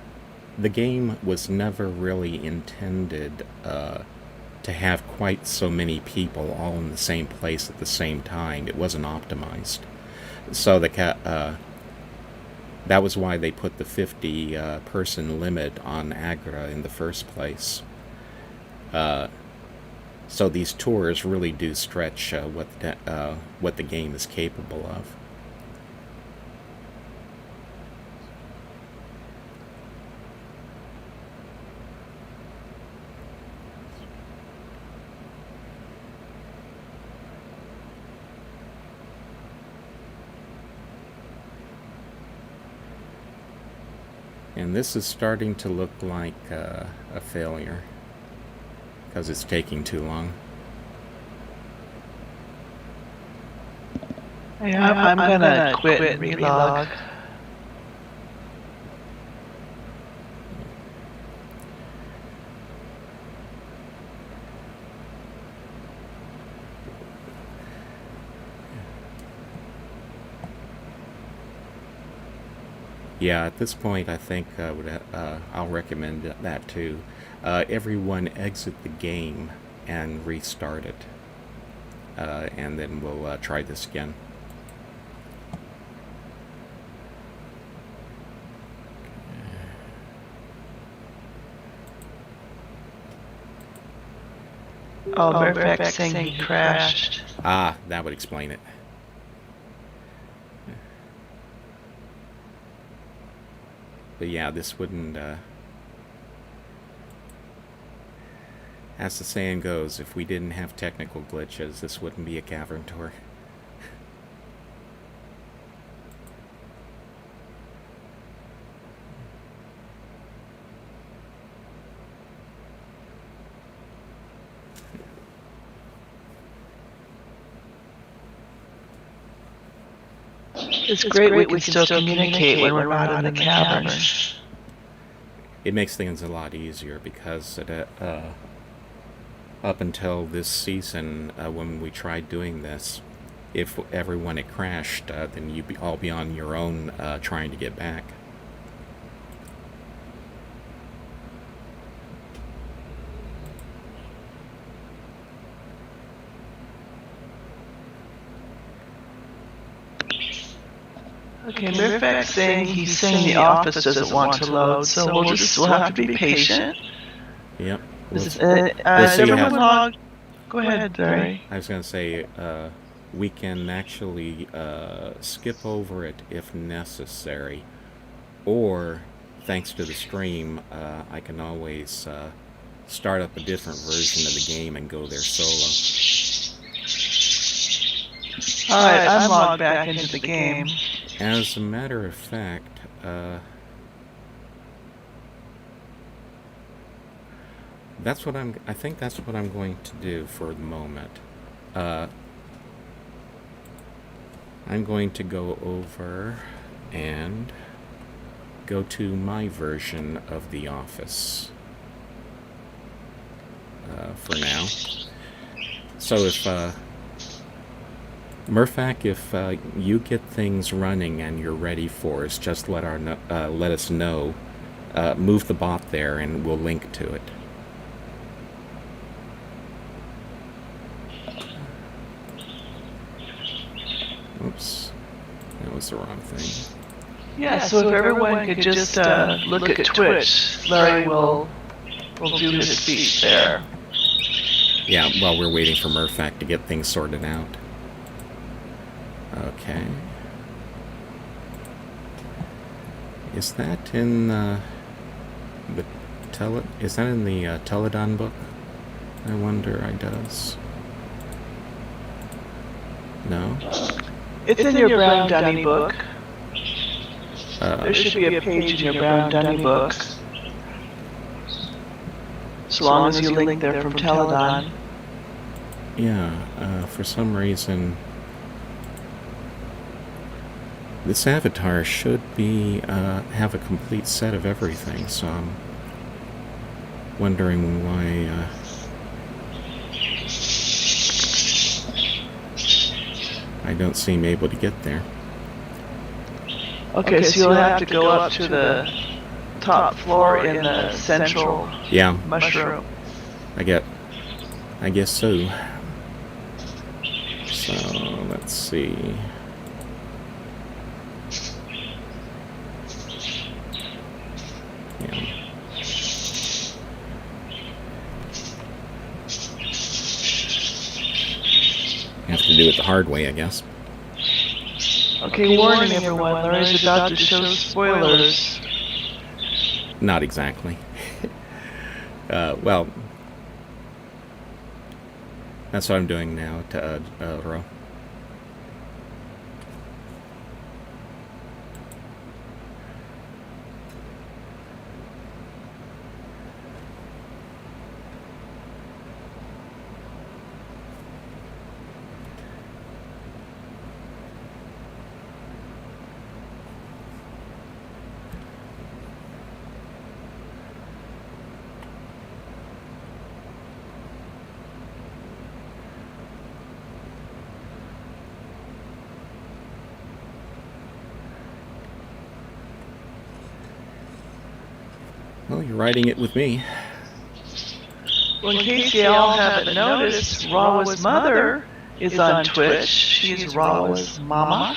game was never really intended to have quite so many people all in the same place at the same time. It wasn't optimized. So that was why they put the 50 person limit on Agra in the first place. So these tours really do stretch what the game is capable of. And this is starting to look like a failure, because it's taking too long. Yeah, I'm gonna quit and relog. Yeah, at this point, I think I'll recommend that too. Everyone exit the game and restart it, and then we'll try this again. Oh, Merrick saying he crashed. Ah, that would explain it. But yeah, this wouldn't, as the saying goes, if we didn't have technical glitches, this wouldn't be a Cavern tour. It's great we can still communicate when we're not in the cavern. it makes things a lot easier because up until this season, when we tried doing this, if everyone had crashed, then you'd all be on your own trying to get back. Okay, Mirfak's saying he's saying the office doesn't want to load, so we'll have to be patient. Yep. Did see everyone how- log? Go ahead, Barry. I was going to say, we can actually skip over it if necessary. Or, thanks to the stream, I can always start up a different version of the game and go there solo. Alright, I'm logged back into the game. As a matter of fact, I think that's what I'm going to do for the moment. I'm going to go over and go to my version of the office for now. So if Murfak, if you get things running and you're ready for us, just let us know. Move the bot there, and we'll link to it. Oops, that was the wrong thing. Yeah, so if everyone could just look at Twitch, Larry will do his speech there. Yeah, while we're waiting for Murfak to get things sorted out. Okay. Is that in is that in the Teledon book? I wonder. I does. No. It's in your Brown Dunny book. There should be a page in your Brown Dunny book. So long as you link there from Teledon. Yeah. For some reason, this avatar should be have a complete set of everything, so I'm wondering why I don't seem able to get there. Okay, so you'll have to go up to the top floor in the central mushroom. I guess so. So let's see. Yeah. Have to do it the hard way, I guess. Okay, warning everyone, Larry's about to show spoilers. Not exactly. Well, that's what I'm doing now to Ro. Well, you're writing it with me. Well, in case you all haven't noticed, Rawa's mother is on Twitch. She's Rawa's mama.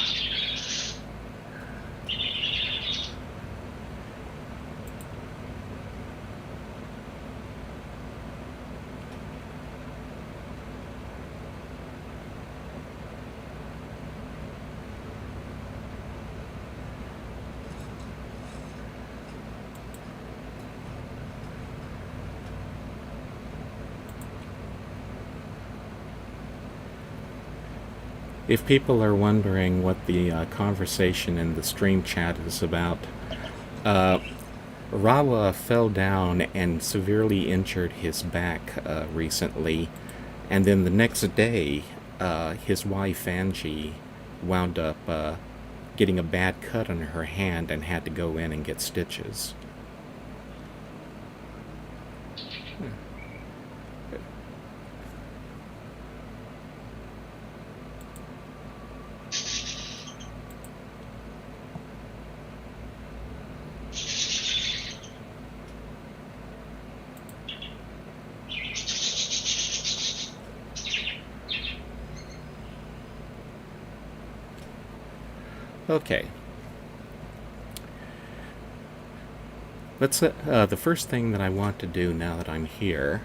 If people are wondering what the conversation in the stream chat is about, Rawa fell down and severely injured his back recently, and then the next day, his wife Angie wound up getting a bad cut on her hand and had to go in and get stitches. Okay. Let's. The first thing that I want to do now that I'm here,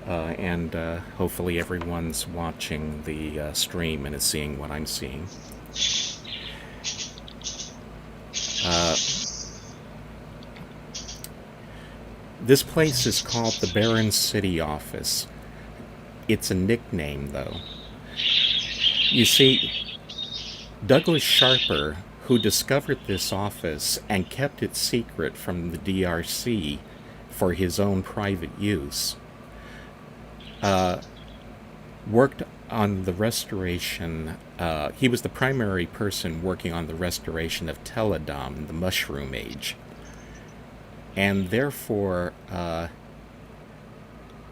and hopefully everyone's watching the stream and is seeing what I'm seeing. This place is called the Baron City Office. It's a nickname, though. You see, Douglas Sharper, who discovered this office and kept it secret from the DRC for his own private use, worked on the restoration. He was the primary person working on the restoration of Teledom in the Mushroom Age. And therefore,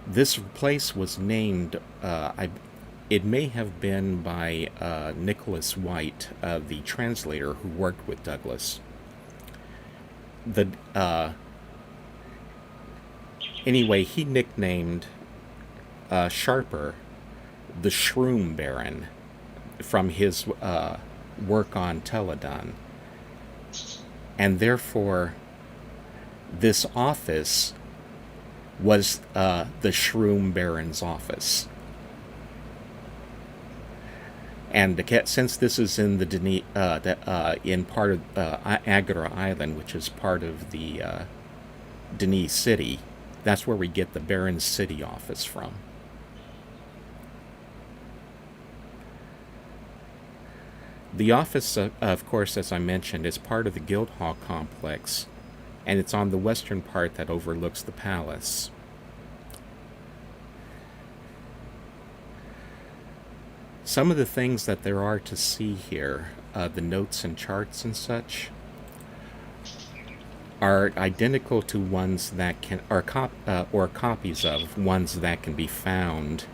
this place was named, it may have been by Nicholas White, the translator who worked with Douglas. Anyway, he nicknamed Sharper the Shroom Baron from his work on Teledon. And therefore, this office was the Shroom Baron's office. And since this is in the in part of Agora Island, which is part of the Denis City, that's where we get the Baron's City office from. The office, of course, as I mentioned, is part of the Guildhall complex, and it's on the western part that overlooks the palace. Some of the things that there are to see here, the notes and charts and such, are identical to ones that or copies of ones that can be found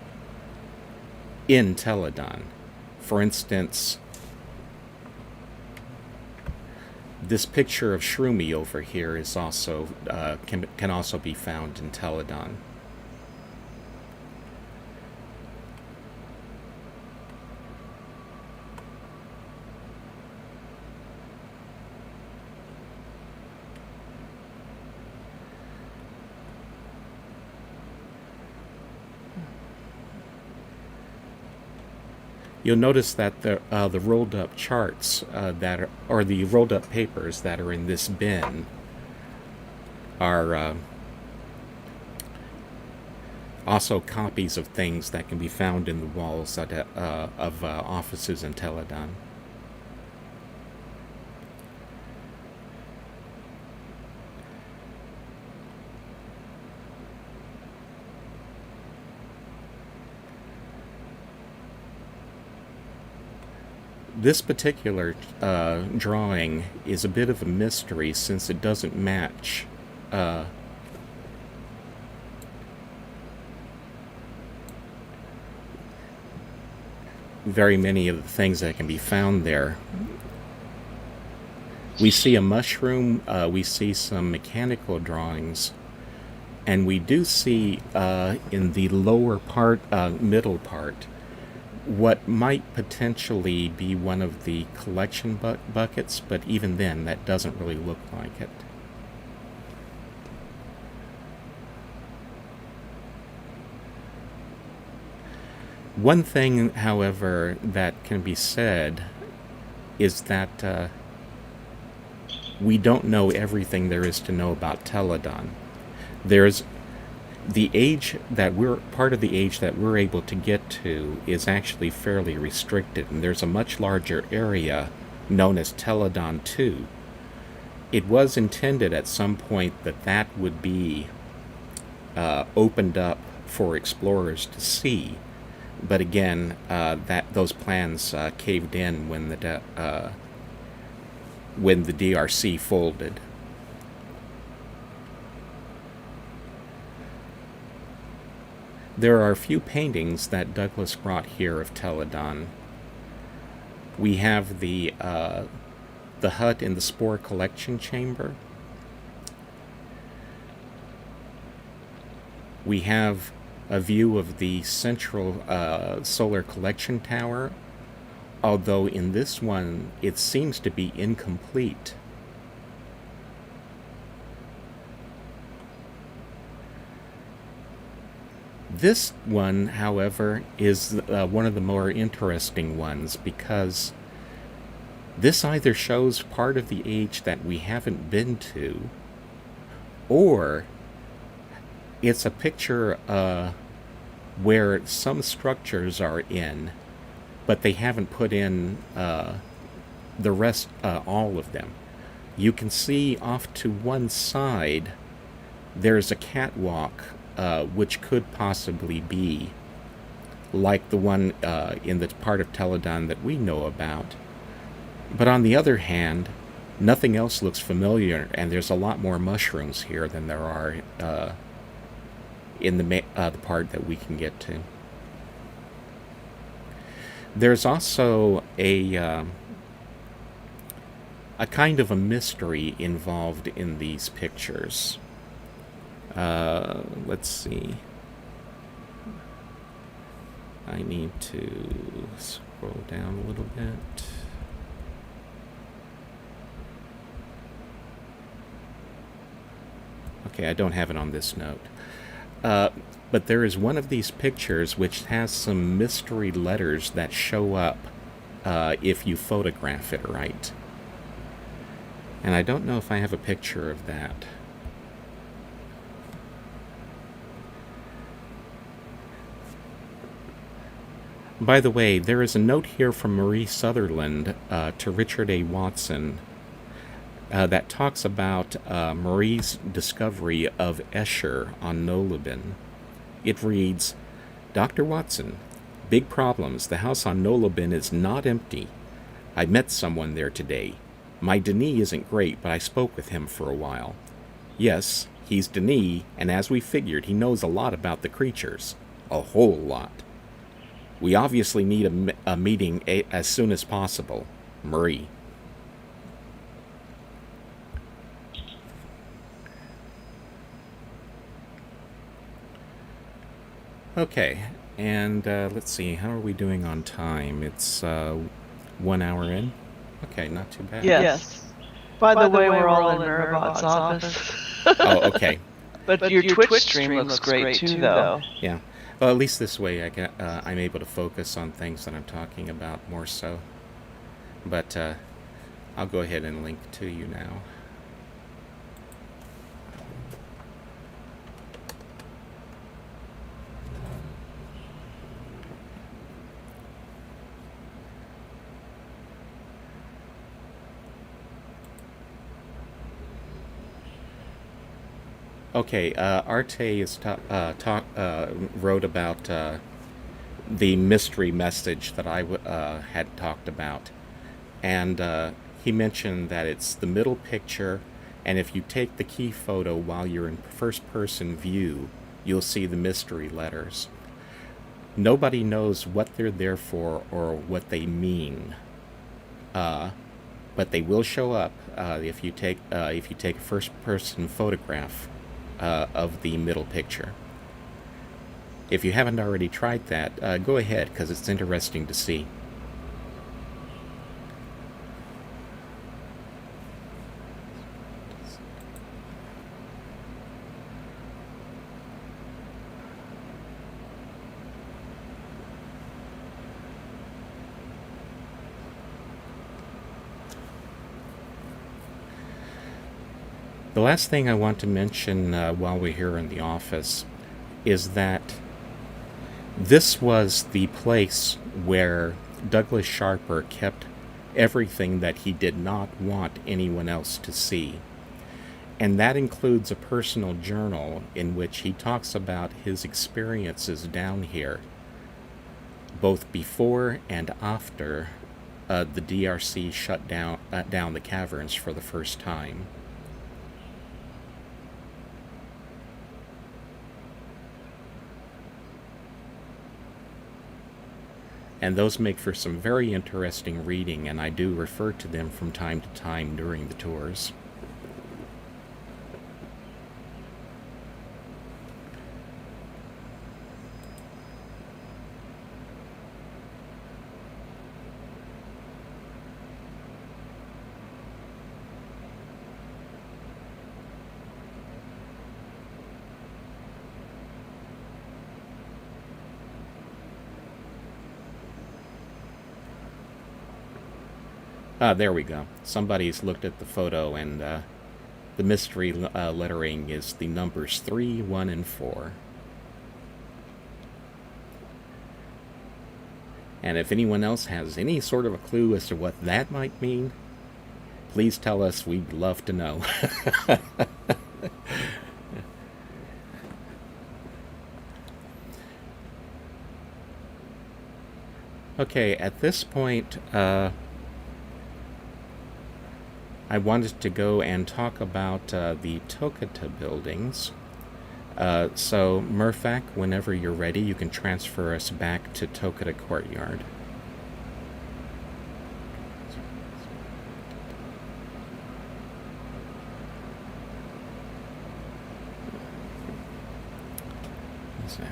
in Teledon. For instance, this picture of Shroomy over here is also can also be found in Teledon. You'll notice that the rolled up charts or the rolled up papers that are in this bin are also copies of things that can be found in the walls of offices in Teledon. This particular drawing is a bit of a mystery since it doesn't match very many of the things that can be found there. We see a mushroom, we see some mechanical drawings, and we do see in the lower part, middle part, what might potentially be one of the collection buckets, but even then, that doesn't really look like it. One thing, however, that can be said is that we don't know everything there is to know about Teledon. There's the age that part of the age that we're able to get to is actually fairly restricted, and there's a much larger area known as Teledon 2. It was intended at some point that would be opened up for explorers to see, but again, those plans caved in when the DRC folded. There are a few paintings that Douglas brought here of Teledon. We have the hut in the Spore collection chamber. We have a view of the central solar collection tower, although in this one it seems to be incomplete. This one, however, is one of the more interesting ones because this either shows part of the age that we haven't been to, or it's a picture where some structures are in, but they haven't put in the rest, all of them. You can see off to one side there's a catwalk, which could possibly be like the one in the part of Teledon that we know about. But on the other hand, nothing else looks familiar, and there's a lot more mushrooms here than there are in the part that we can get to. There's also a kind of a mystery involved in these pictures. Let's see. I need to scroll down a little bit. Okay, I don't have it on this note. But there is one of these pictures which has some mystery letters that show up if you photograph it right. And I don't know if I have a picture of that. By the way, there is a note here from Marie Sutherland to Richard A. Watson that talks about Marie's discovery of Escher on Nolobin. It reads, Dr. Watson, big problems. The house on Nolobin is not empty. I met someone there today. My Denis isn't great, but I spoke with him for a while. Yes, he's Denis, and as we figured, he knows a lot about the creatures. A whole lot. We obviously need a meeting as soon as possible. Marie. Okay, and let's see, how are we doing on time? It's 1 hour in? Okay, not too bad. Yes. By the way, we're all in Mirabot's office. Oh, okay. But your Twitch stream looks great too, though. Yeah. Well, at least this way I'm able to focus on things that I'm talking about more so. But I'll go ahead and link to you now. Okay, Arte is wrote about the mystery message that I had talked about. And he mentioned that it's the middle picture, and if you take the key photo while you're in first-person view, you'll see the mystery letters. Nobody knows what they're there for or what they mean. But they will show up if you take a first-person photograph of the middle picture. If you haven't already tried that, go ahead, because it's interesting to see. The last thing I want to mention while we're here in the office is that this was the place where Douglas Sharper kept everything that he did not want anyone else to see. And that includes a personal journal in which he talks about his experiences down here, both before and after the DRC shut down the caverns for the first time. And those make for some very interesting reading, and I do refer to them from time to time during the tours. There we go. Somebody's looked at the photo, and the mystery lettering is the numbers 3, 1, and 4. And if anyone else has any sort of a clue as to what that might mean, please tell us. We'd love to know. Okay, at this point, I wanted to go and talk about the Tokotah buildings. So, Murphak, whenever you're ready, you can transfer us back to Tokotah Courtyard. Let's see.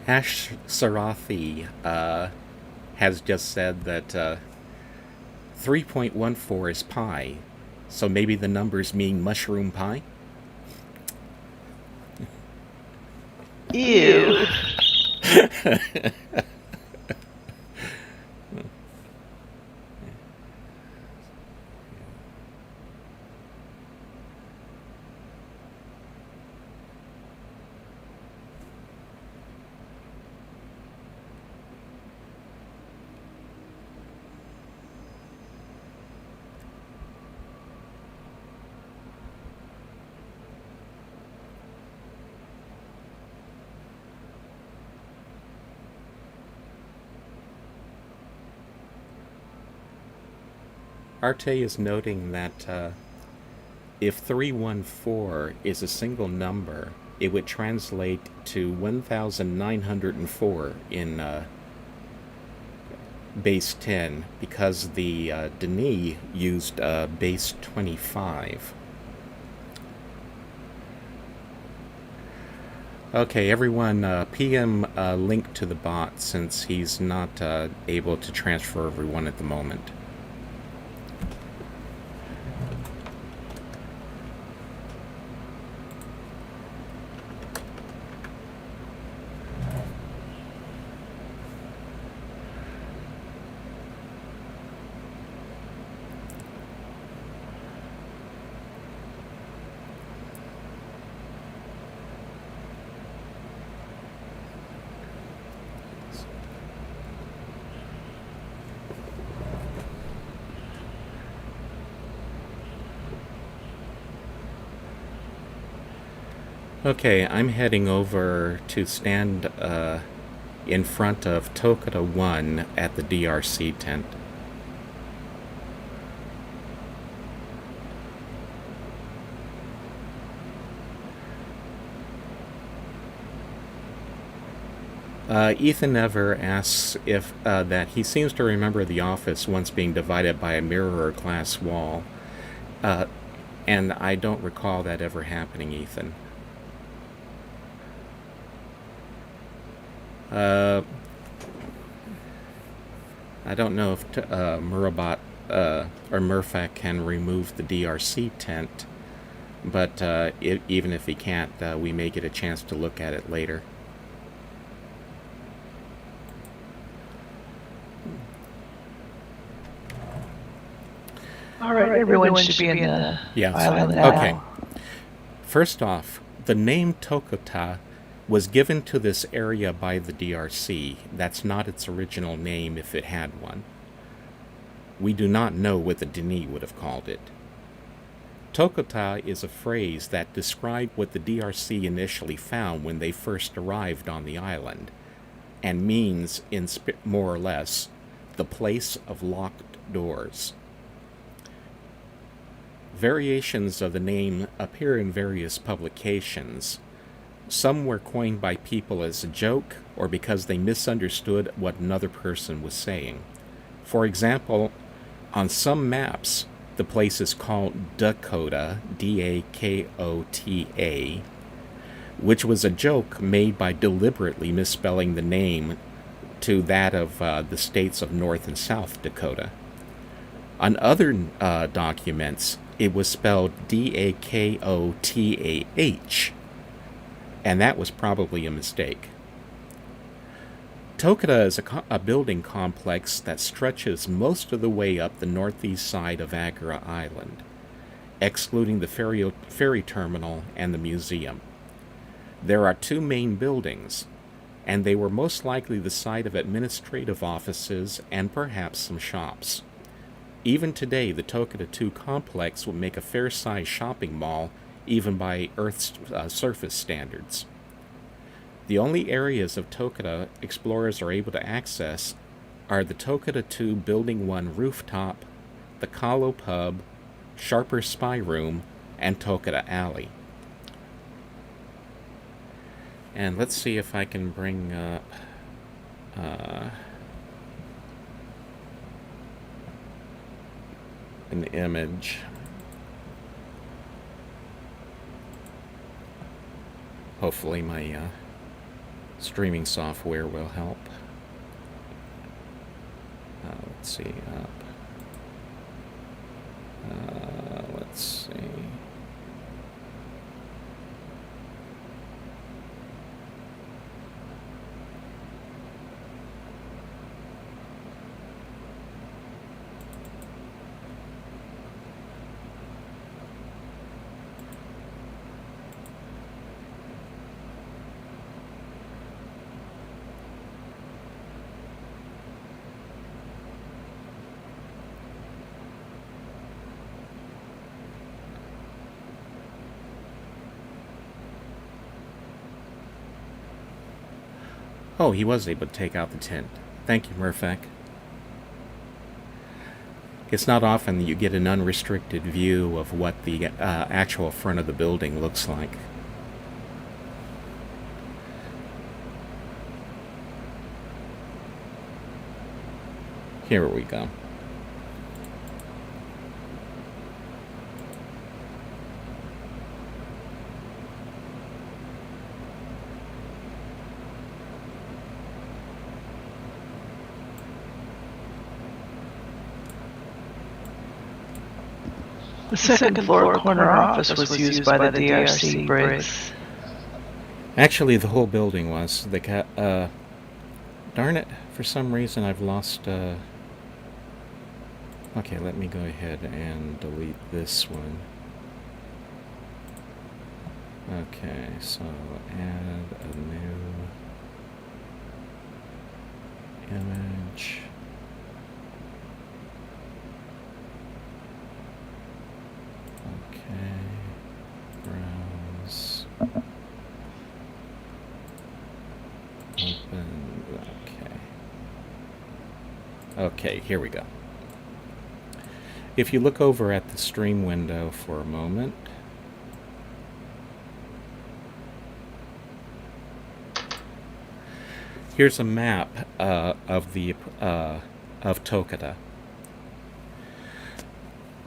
Ash Sarathi has just said that 3.14 is pi, so maybe the numbers mean mushroom pie? Ew. Arte is noting that if 314 is a single number, it would translate to 1904 in base 10, because the Denis used base 25. Okay, everyone, PM link to the bot, since he's not able to transfer everyone at the moment. Okay, I'm heading over to stand in front of Tokotah 1 at the DRC tent. Ethan Never asks if that he seems to remember the office once being divided by a mirror or glass wall, and I don't recall that ever happening, Ethan. I don't know if Murabot or Murphak can remove the DRC tent, but even if he can't, we may get a chance to look at it later. All right, everyone should be in the island now. Okay. First off, the name Tokotah was given to this area by the DRC. That's not its original name if it had one. We do not know what the Denis would have called it. Tokotah is a phrase that described what the DRC initially found when they first arrived on the island, and means, more or less, the place of locked doors. Variations of the name appear in various publications. Some were coined by people as a joke or because they misunderstood what another person was saying. For example, on some maps, the place is called Dakota, Dakota, which was a joke made by deliberately misspelling the name to that of the states of North and South Dakota. On other documents, it was spelled Dakotah, and that was probably a mistake. Tokotah is a building complex that stretches most of the way up the northeast side of Agra Island, excluding the ferry terminal and the museum. There are two main buildings, and they were most likely the site of administrative offices and perhaps some shops. Even today, the Tokotah 2 complex would make a fair-sized shopping mall, even by Earth's surface standards. The only areas of Tokotah explorers are able to access are the Tokotah 2 Building 1 rooftop, the Kahlo Pub, Sharper's Spy Room, and Tokotah Alley. And let's see if I can bring up an image. Hopefully my streaming software will help. Let's see, up. Let's see. Oh, he was able to take out the tent. Thank you, Murphek. It's not often that you get an unrestricted view of what the actual front of the building looks like. Here we go. The second floor corner office was used by the DRC Briggs. Actually, the whole building was. Darn it, for some reason I've lost... Okay, let me go ahead and delete this one. Okay, so add a new image. Okay, browse, open, okay, here we go. If you look over at the stream window for a moment, here's a map of Tokotah.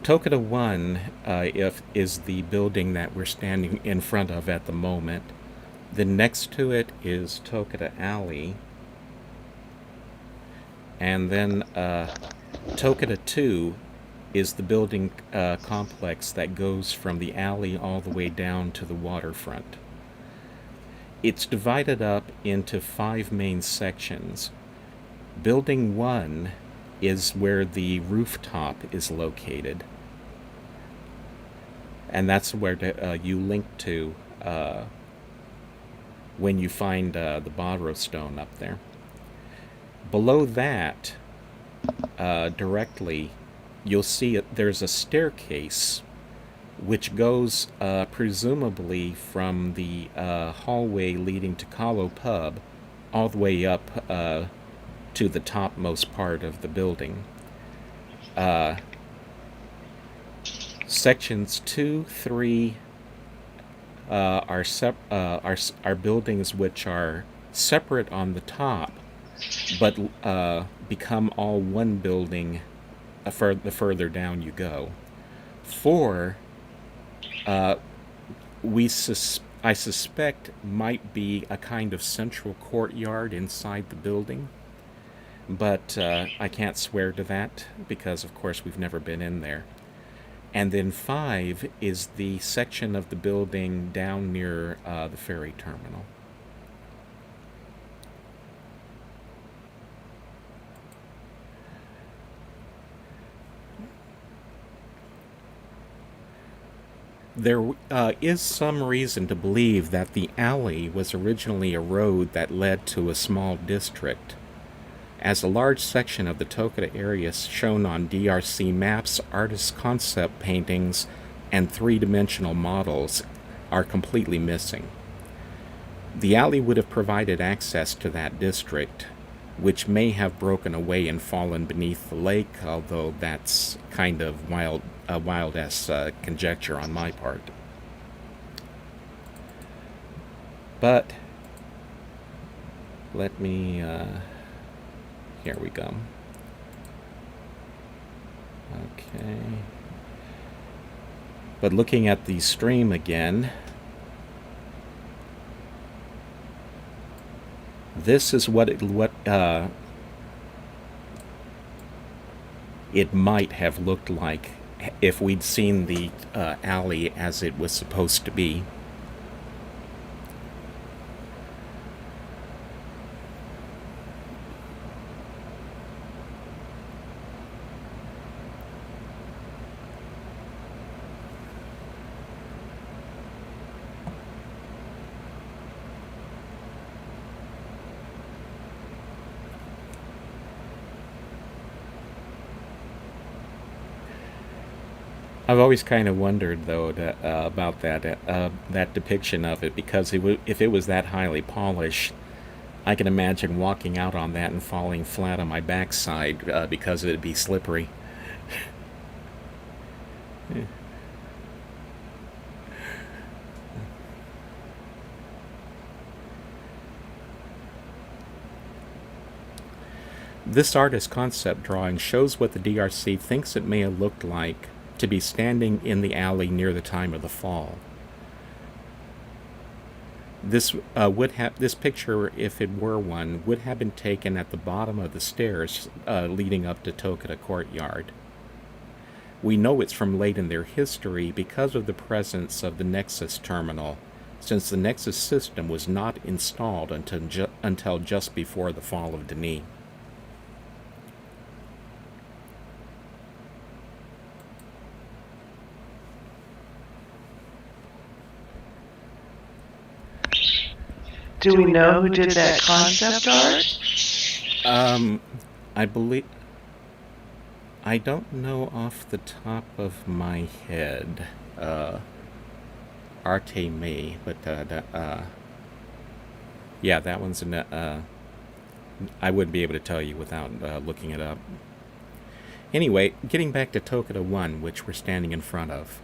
Tokotah 1 is the building that we're standing in front of at the moment. Then next to it is Tokotah Alley. And then Tokotah 2 is the building complex that goes from the alley all the way down to the waterfront. It's divided up into 5 main sections. Building 1 is where the rooftop is located. And that's where you link to when you find the Bodro stone up there. Below that, directly, you'll see there's a staircase which goes presumably from the hallway leading to Kahlo Pub all the way up to the topmost part of the building. Sections 2, 3 are buildings which are separate on the top, but become all one building the further down you go. 4, uh, I suspect might be a kind of central courtyard inside the building, but I can't swear to that because, of course, we've never been in there. And then 5 is the section of the building down near the ferry terminal. There is some reason to believe that the alley was originally a road that led to a small district, as a large section of the Tokotah area shown on DRC maps, artist concept paintings, and three-dimensional models are completely missing. The alley would have provided access to that district, which may have broken away and fallen beneath the lake, although that's kind of wild-ass conjecture on my part. But let me... here we go. Okay. But looking at the stream again, this is what it might have looked like if we'd seen the alley as it was supposed to be. I've always kind of wondered, though, about that depiction of it, because if it was that highly polished, I can imagine walking out on that and falling flat on my backside because it'd be slippery. This artist's concept drawing shows what the DRC thinks it may have looked like to be standing in the alley near the time of the fall. This picture, if it were one, would have been taken at the bottom of the stairs leading up to Tokotah Courtyard. We know it's from late in their history because of the presence of the Nexus terminal, since the Nexus system was not installed until just before the fall of Denis. Do we know who did that concept art? I believe... I don't know off the top of my head. Arte May, but yeah, that one's I wouldn't be able to tell you without looking it up. Anyway, getting back to Tokotah 1, which we're standing in front of.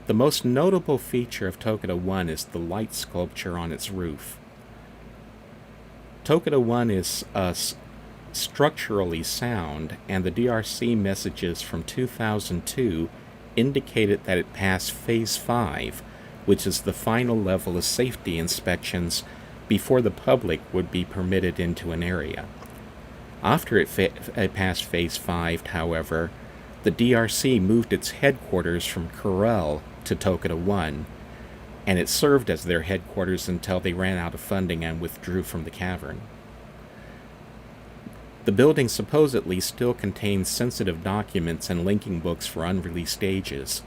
The most notable feature of Tokotah 1 is the light sculpture on its roof. Tokotah 1 is structurally sound, and the DRC messages from 2002 indicated that it passed Phase 5, which is the final level of safety inspections before the public would be permitted into an area. After it passed Phase 5, however, the DRC moved its headquarters from Corel to Tokotah 1, and it served as their headquarters until they ran out of funding and withdrew from the Cavern. The building supposedly still contains sensitive documents and linking books for unreleased stages,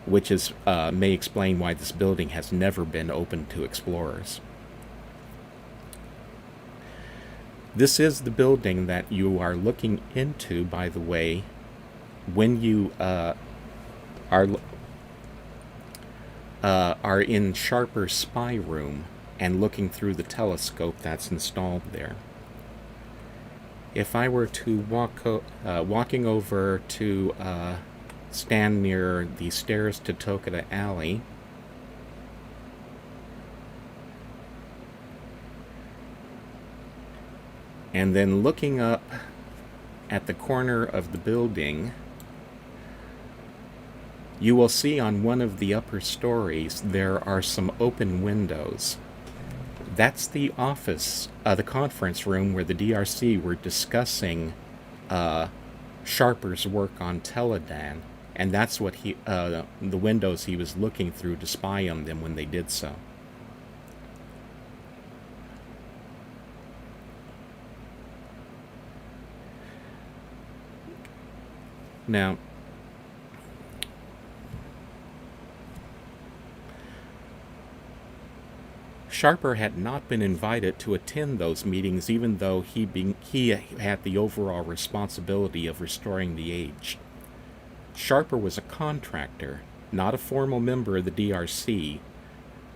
which may explain why this building has never been open to explorers. This is the building that you are looking into, by the way, when you are are in Sharper's spy room and looking through the telescope that's installed there. If I were to walking over to stand near the stairs to Tokotah Alley, and then looking up at the corner of the building, you will see on one of the upper stories there are some open windows. That's the office, the conference room where the DRC were discussing Sharper's work on Teledan, and that's what the windows he was looking through to spy on them when they did so. Now, Sharper had not been invited to attend those meetings, even though he had the overall responsibility of restoring the age. Sharper was a contractor, not a formal member of the DRC,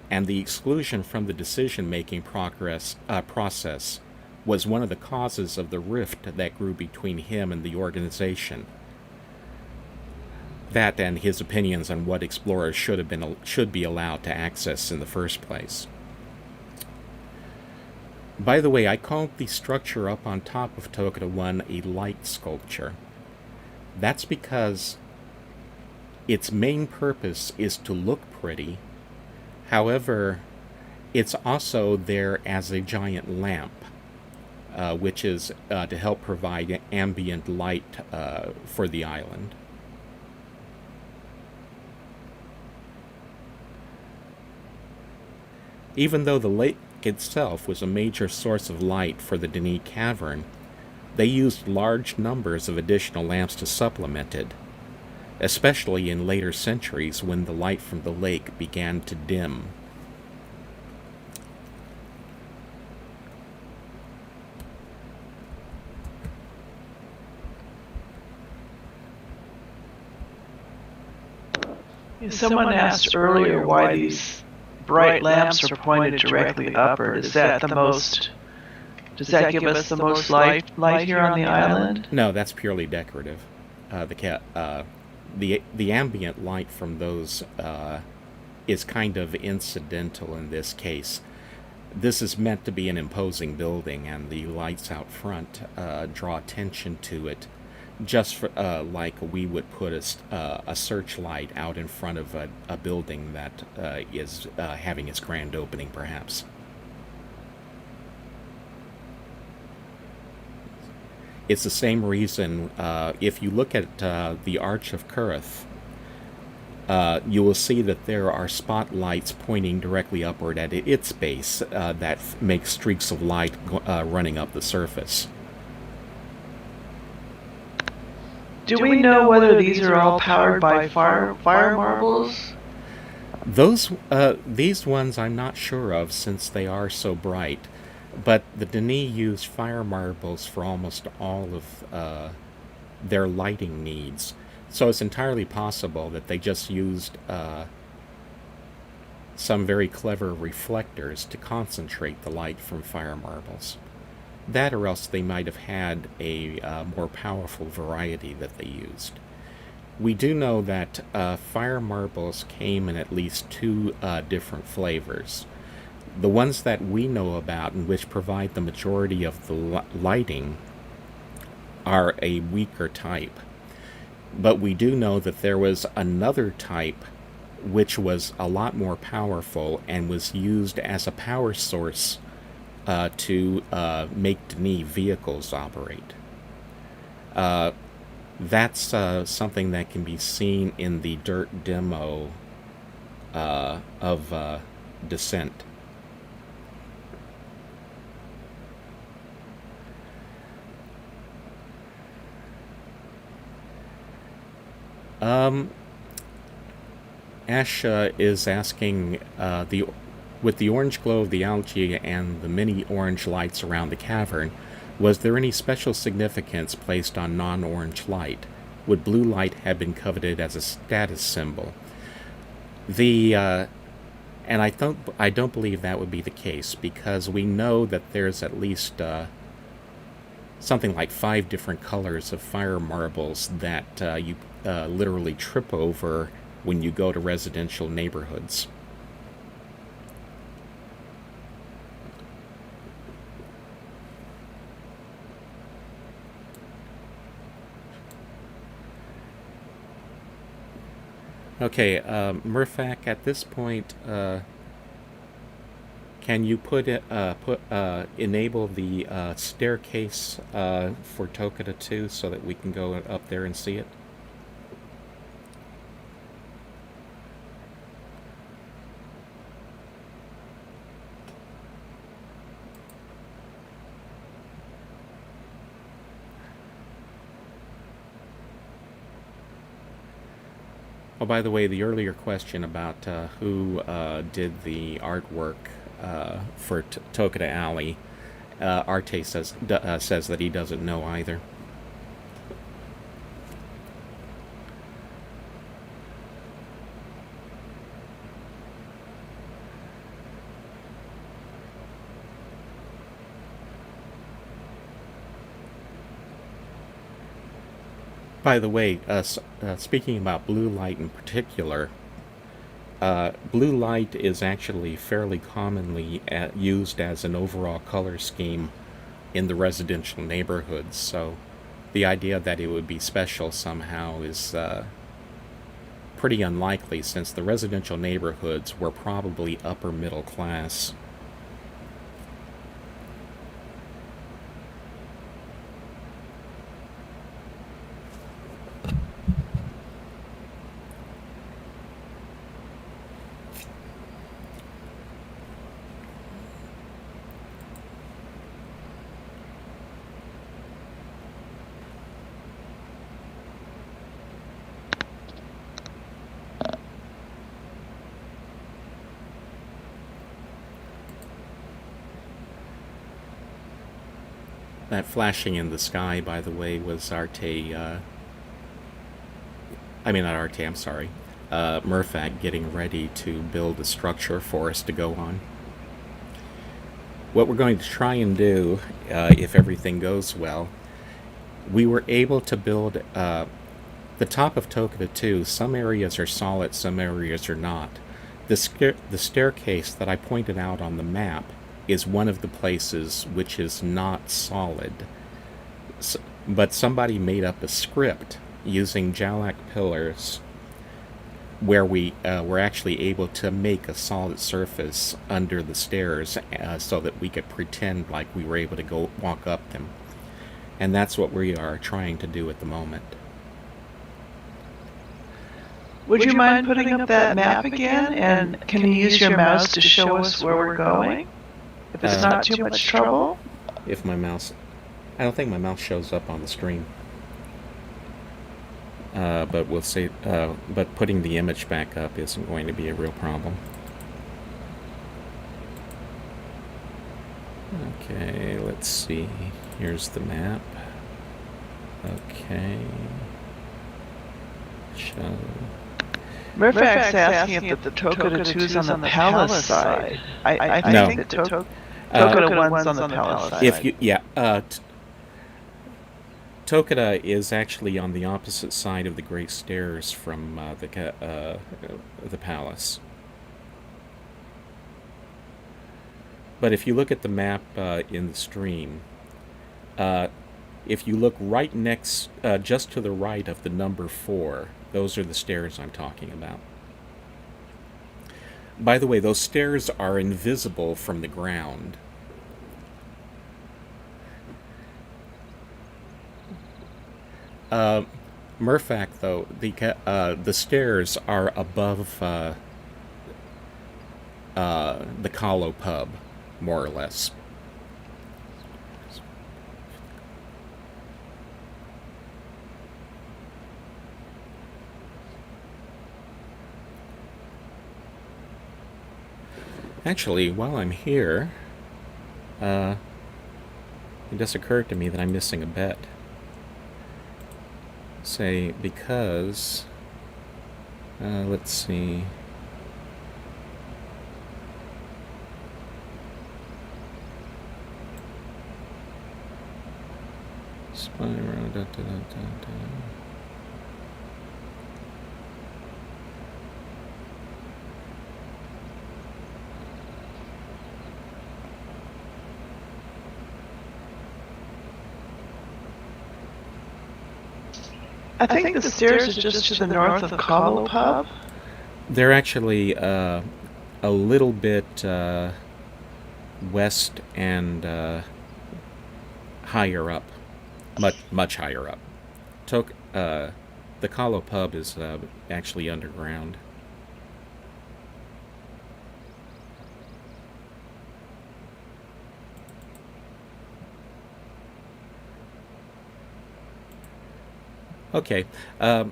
and the exclusion from the decision-making process was one of the causes of the rift that grew between him and the organization. That and his opinions on what explorers should be allowed to access in the first place. By the way, I called the structure up on top of Tokotah 1 a light sculpture. That's because its main purpose is to look pretty. However, it's also there as a giant lamp, which is to help provide ambient light for the island. Even though the lake itself was a major source of light for the Denis Cavern, they used large numbers of additional lamps to supplement it, especially in later centuries when the light from the lake began to dim. Someone asked earlier why these bright lamps are pointed directly upward. Is that the most? Does that give us the most light here on the island? No, that's purely decorative. The ambient light from those is kind of incidental in this case. This is meant to be an imposing building, and the lights out front draw attention to it, just for, like we would put a searchlight out in front of a building that is having its grand opening, perhaps. It's the same reason, if you look at the Arch of Kurith, you will see that there are spotlights pointing directly upward at its base that make streaks of light running up the surface. Do we know whether these are all powered by fire marbles? These ones I'm not sure of, since they are so bright. But the Denis used fire marbles for almost all of their lighting needs. So it's entirely possible that they just used some very clever reflectors to concentrate the light from fire marbles. That, or else they might have had a more powerful variety that they used. We do know that fire marbles came in at least two different flavors. The ones that we know about and which provide the majority of the lighting are a weaker type. But we do know that there was another type which was a lot more powerful and was used as a power source to make Denis vehicles operate. That's something that can be seen in the dirt demo of Descent. Ash is asking, with the orange glow of the algae and the many orange lights around the cavern, was there any special significance placed on non-orange light? would blue light have been coveted as a status symbol. And I don't believe that would be the case, because we know that there's at least something like 5 different colors of fire marbles that you literally trip over when you go to residential neighborhoods. Okay, Murphak, at this point, can you enable the staircase for Tokotah 2 so that we can go up there and see it? Oh, by the way, the earlier question about who did the artwork for Tokotah Alley, Arte says that he doesn't know either. By the way, speaking about blue light in particular, blue light is actually fairly commonly used as an overall color scheme in the residential neighborhoods, so the idea that it would be special somehow is pretty unlikely, since the residential neighborhoods were probably upper middle class. That flashing in the sky, by the way, was Arte, not Arte, I'm sorry, Murphak getting ready to build a structure for us to go on. What we're going to try and do, if everything goes well, we were able to build the top of Tokotah 2. Some areas are solid, some areas are not. The staircase that I pointed out on the map is one of the places which is not solid. But somebody made up a script using Jalak pillars where we were actually able to make a solid surface under the stairs so that we could pretend like we were able to go walk up them. And that's what we are trying to do at the moment. Would you mind putting up that map again? And can you use your mouse to show us where we're going? If it's not too much trouble? If my mouse... I don't think my mouse shows up on the screen. But we'll see. But putting the image back up isn't going to be a real problem. Okay, let's see. Here's the map. Okay. Show. Murphak's asking if the Tokotah 2's on the palace side. I think the Tokotah 1's on the palace side. If you, Tokotah is actually on the opposite side of the Great Stairs from the palace. But if you look at the map in the stream, if you look right next, just to the right of the number 4, those are the stairs I'm talking about. By the way, those stairs are invisible from the ground. Murphak, though, the stairs are above the Kahlo pub, more or less. Actually, while I'm here, it just occurred to me that I'm missing a bet. say because let's see. Spyro, da, da, da, da. I think the stairs are just to the north of Cavern. They're actually a little bit west and higher up, much higher up. The Calo Pub is actually underground. Okay, I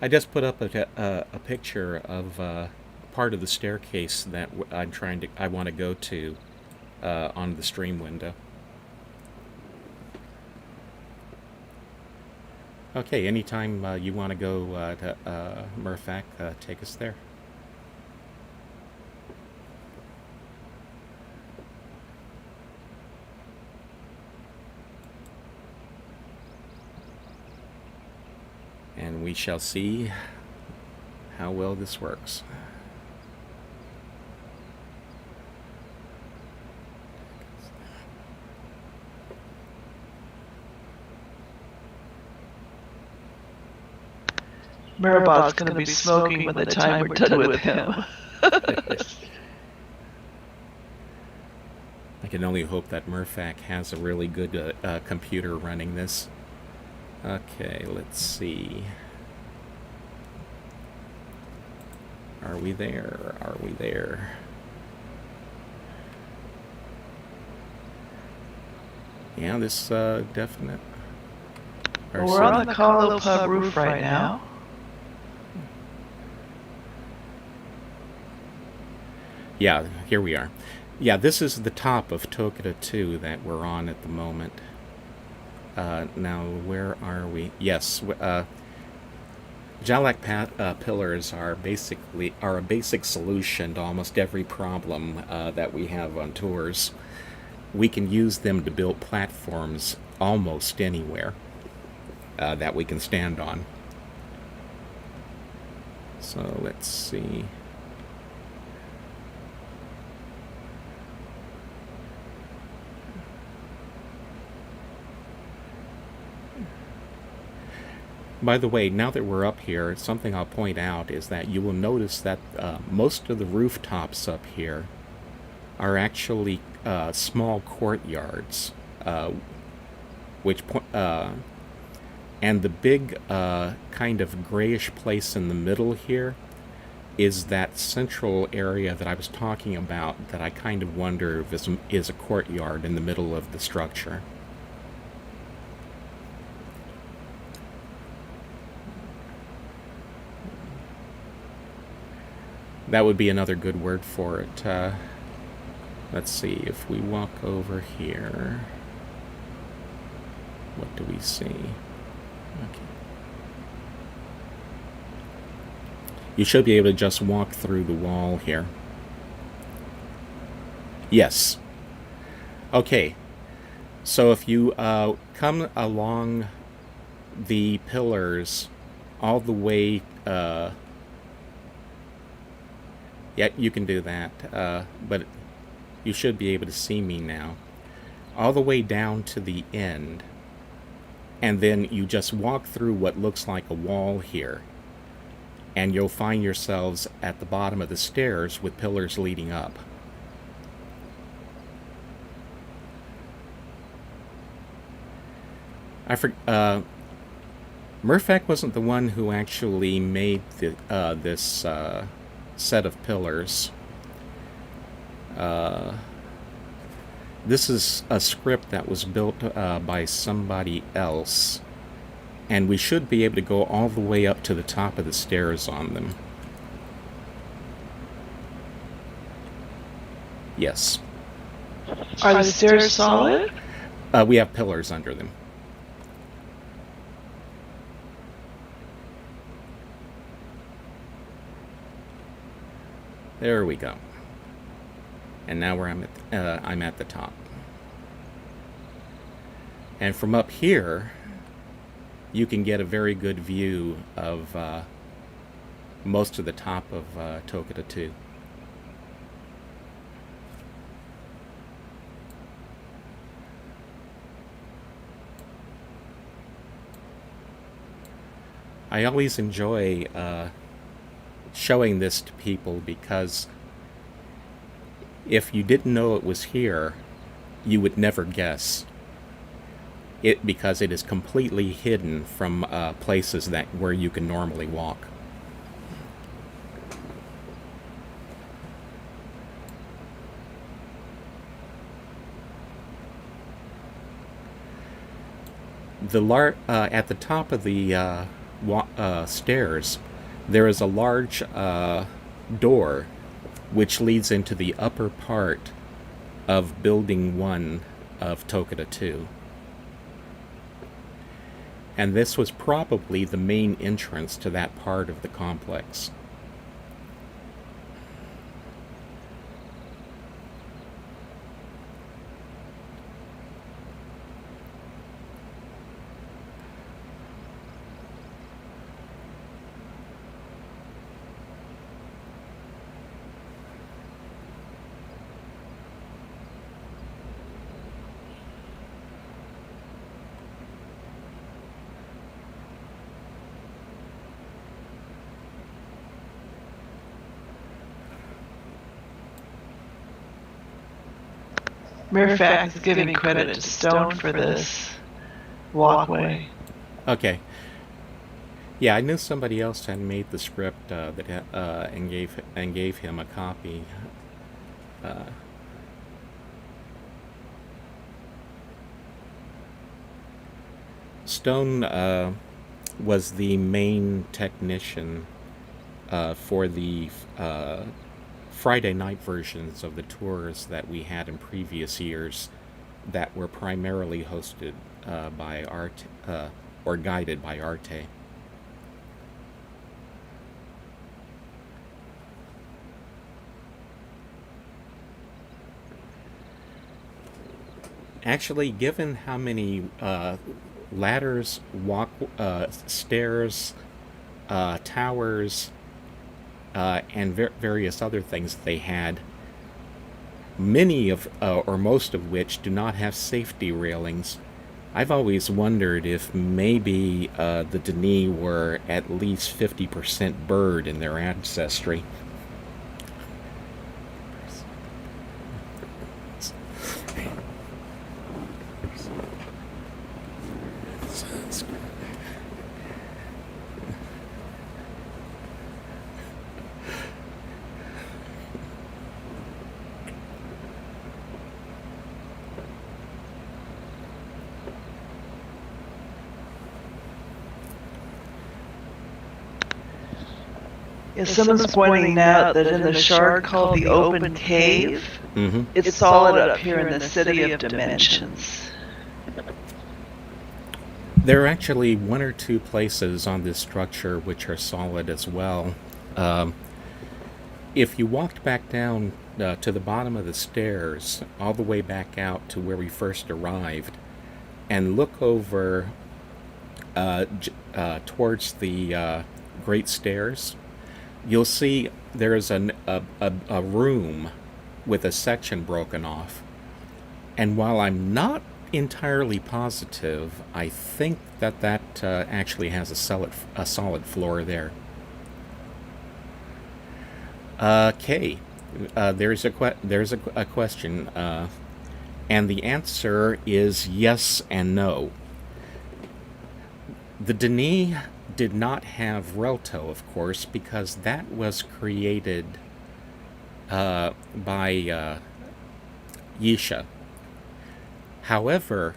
just put up a picture of part of the staircase that I want to go to on the stream window. Okay, anytime you want to go to Murphac, take us there. And we shall see how well this works. Maribot's going to be smoking by the time we're done with him. I can only hope that Murphac has a really good computer running this. Okay, let's see. Are we there? Are we there? Yeah, this definite. Well, we're on the Calo Pub roof right now. Yeah, here we are. Yeah, this is the top of Tokotah 2 that we're on at the moment. Now, where are we? Yes, Jalak pillars are a basic solution to almost every problem that we have on tours. We can use them to build platforms almost anywhere that we can stand on. So let's see. By the way, now that we're up here, something I'll point out is that you will notice that most of the rooftops up here are actually small courtyards, and the big kind of grayish place in the middle here is that central area that I was talking about that I kind of wonder if is a courtyard in the middle of the structure. That would be another good word for it. Let's see, if we walk over here, what do we see? Okay. You should be able to just walk through the wall here. Yes. Okay. So if you come along the pillars all the way... yeah, you can do that, but you should be able to see me now. All the way down to the end, and then you just walk through what looks like a wall here, and you'll find yourselves at the bottom of the stairs with pillars leading up. Murphac wasn't the one who actually made this set of pillars. This is a script that was built by somebody else, and we should be able to go all the way up to the top of the stairs on them. Yes. Are the stairs solid? We have pillars under them. There we go. And now I'm at the top. And from up here, you can get a very good view of most of the top of Tokotah 2. I always enjoy showing this to people because if you didn't know it was here, you would never guess it, because it is completely hidden from places where you can normally walk. At the top of the stairs, there is a large door which leads into the upper part of Building 1 of Tokotah 2. And this was probably the main entrance to that part of the complex. Mirfax is giving credit to Stone for this walkway. Okay. Yeah, I knew somebody else had made the script and gave him a copy. Stone was the main technician for the Friday night versions of the tours that we had in previous years that were primarily hosted by Arte, or guided by Arte. Actually, given how many ladders, stairs, towers, and various other things that they had, many of, or most of which do not have safety railings, I've always wondered if maybe the Denis were at least 50% bird in their ancestry. Someone's pointing out that in the shard called the Open Cave, it's solid up here in the City of Dimensions. There are actually one or two places on this structure which are solid as well. If you walked back down to the bottom of the stairs, all the way back out to where we first arrived, and look over towards the Great Stairs, you'll see there's a room with a section broken off. And while I'm not entirely positive, I think that actually has a solid floor there. Okay, there's a question, and the answer is yes and no. The Denis did not have Relto, of course, because that was created by Yisha. However,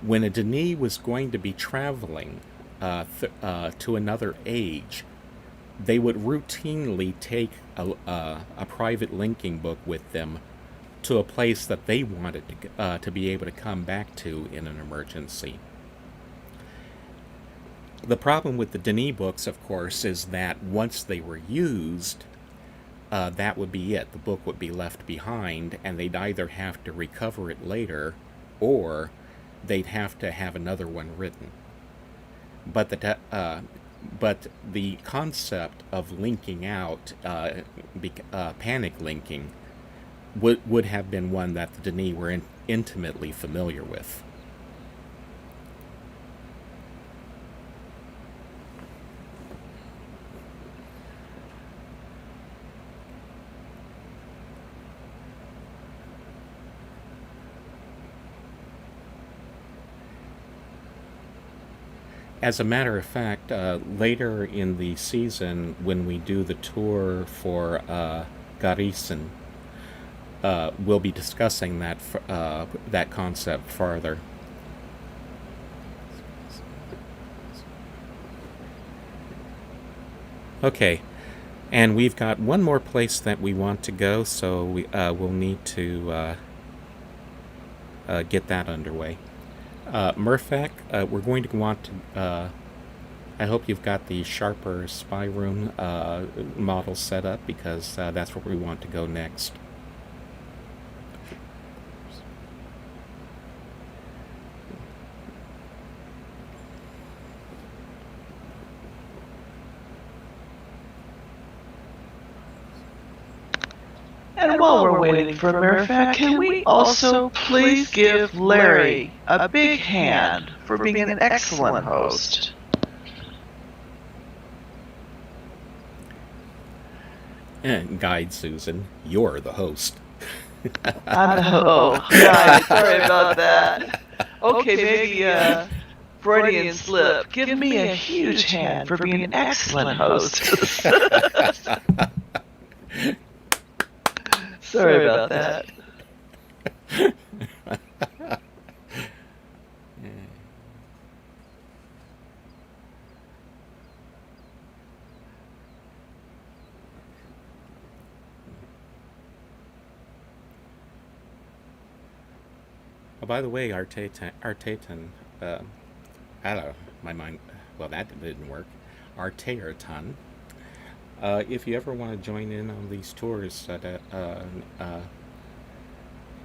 when a Denis was going to be traveling to another age, they would routinely take a private linking book with them to a place that they wanted to be able to come back to in an emergency. The problem with the Denis books, of course, is that once they were used, that would be it. The book would be left behind, and they'd either have to recover it later, or they'd have to have another one written. But the concept of linking out, panic linking, would have been one that the Denis were intimately familiar with. As a matter of fact, later in the season, when we do the tour for Garrison, we'll be discussing that concept farther. Okay, and we've got one more place that we want to go, so we'll need to get that underway. Murphak, we're going to want to. I hope you've got the Sharper spy room model set up, because that's where we want to go next. And while we're waiting for Murphak, can we also please give Larry a big hand for being an excellent host? And Guide Susan, you're the host. Oh, God, sorry about that. Okay, maybe Freudian slip. Give me a huge hand for being an excellent host. Sorry about that. Oh, by the way, Artetan, I don't know, my mind, well, that didn't work. Artetan, if you ever want to join in on these tours,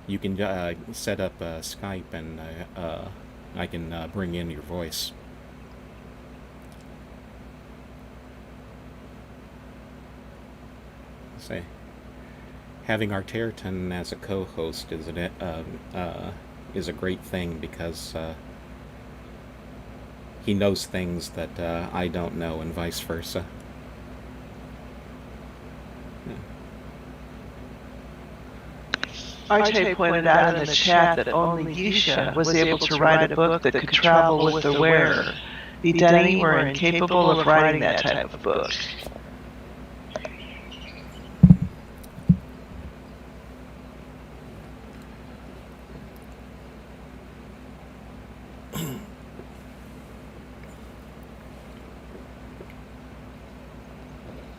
you can set up Skype, and I can bring in your voice. Say, having Arterton as a co-host is a great thing, because he knows things that I don't know, and vice versa. Arte pointed out in the chat that only Yisha was able to write a book that could travel with the wearer. The Denis were incapable of writing that type of book.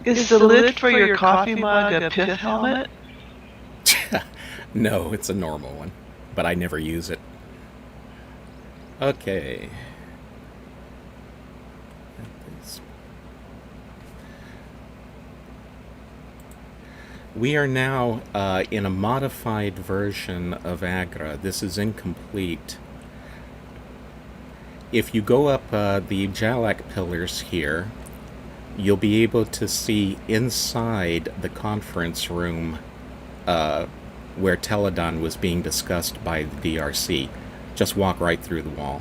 Is the lid for your coffee mug a pith helmet? No, it's a normal one, but I never use it. Okay. We are now in a modified version of Agra. This is incomplete. If you go up the Jalak pillars here, you'll be able to see inside the conference room where Teledon was being discussed by the DRC. Just walk right through the wall.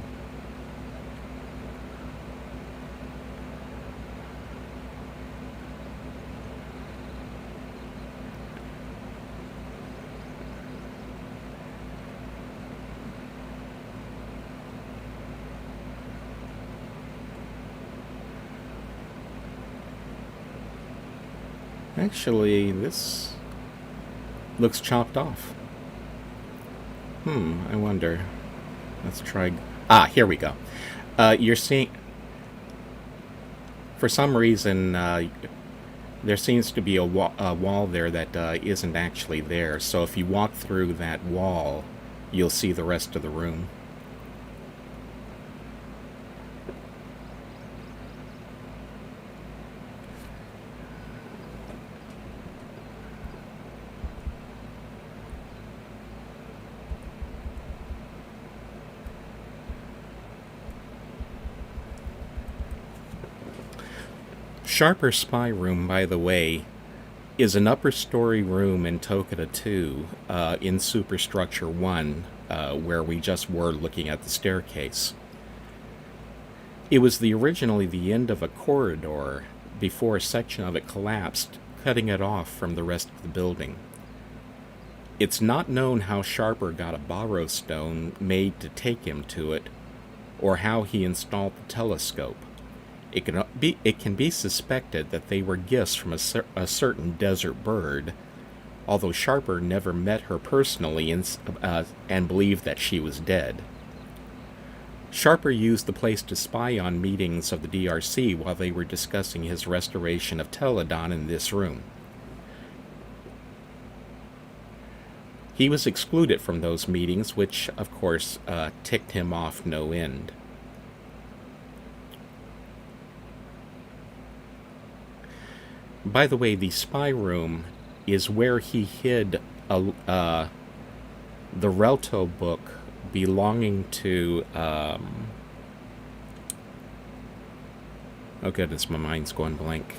Actually, this looks chopped off. I wonder. Let's try. Ah, here we go. You're seeing. For some reason, there seems to be a wall there that isn't actually there. So if you walk through that wall, you'll see the rest of the room. Sharper's spy room, by the way, is an upper story room in Tokotah 2, in Superstructure 1, where we just were looking at the staircase. It was originally the end of a corridor before a section of it collapsed, cutting it off from the rest of the building. It's not known how Sharper got a borrow stone made to take him to it, or how he installed the telescope. It can be suspected that they were gifts from a certain desert bird, although Sharper never met her personally and believed that she was dead. Sharper used the place to spy on meetings of the DRC while they were discussing his restoration of Teledon in this room. He was excluded from those meetings, which, of course, ticked him off no end. By the way, the spy room is where he hid the Relto book belonging to... oh goodness, my mind's going blank.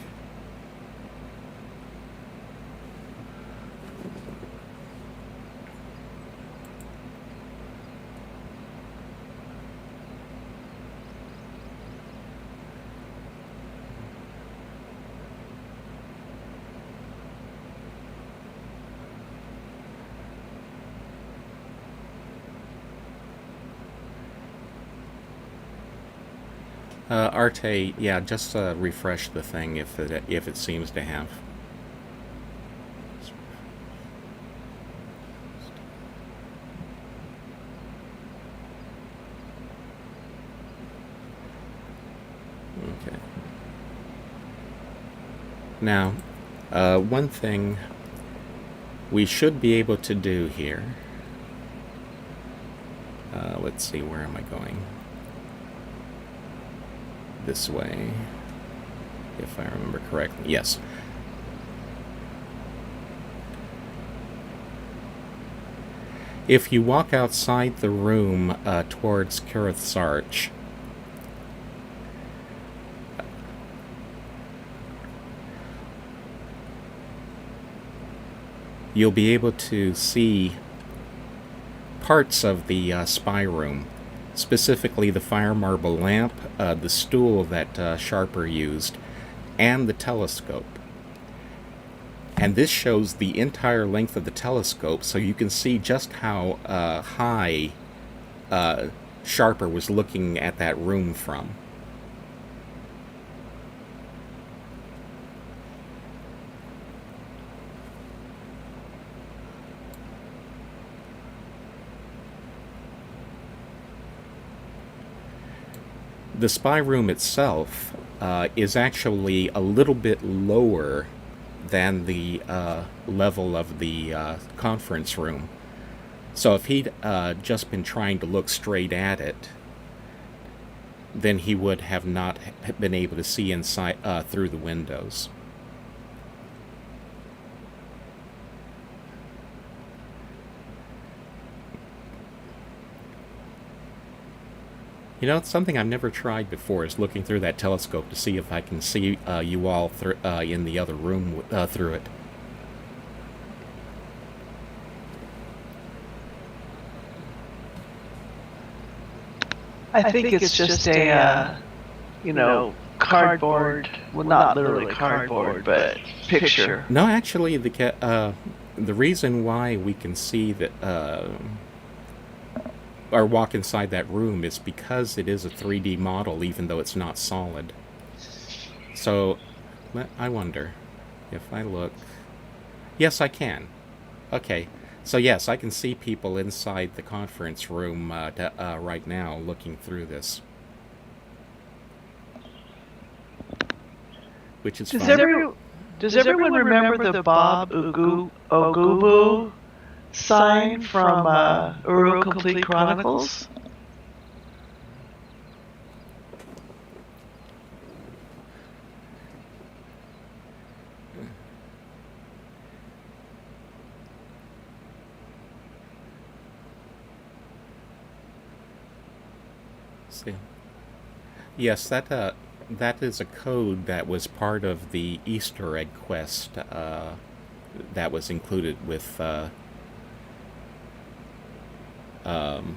Arte, yeah, just refresh the thing if it seems to have. Okay. Now, one thing we should be able to do here. Let's see, where am I going? This way, if I remember correctly. Yes. If you walk outside the room towards Kareth's Arch, you'll be able to see parts of the spy room. Specifically the fire marble lamp, the stool that Sharper used, and the telescope. And this shows the entire length of the telescope, so you can see just how high Sharper was looking at that room from. The spy room itself is actually a little bit lower than the level of the conference room. So if he'd just been trying to look straight at it, then he would have not been able to see inside through the windows. You know, it's something I've never tried before, is looking through that telescope to see if I can see you all in the other room through it. I think it's just a, cardboard, well, not literally cardboard, but picture. No, actually, the reason why we can see that... or walk inside that room is because it is a 3D model, even though it's not solid. So, I wonder if I look... Yes, I can. Okay, so yes, I can see people inside the conference room right now looking through this. Which is fine. Does everyone remember the Bob Ogubu sign from Uru Complete Chronicles? See. Yes, that That is a code that was part of the Easter egg quest that was included with um,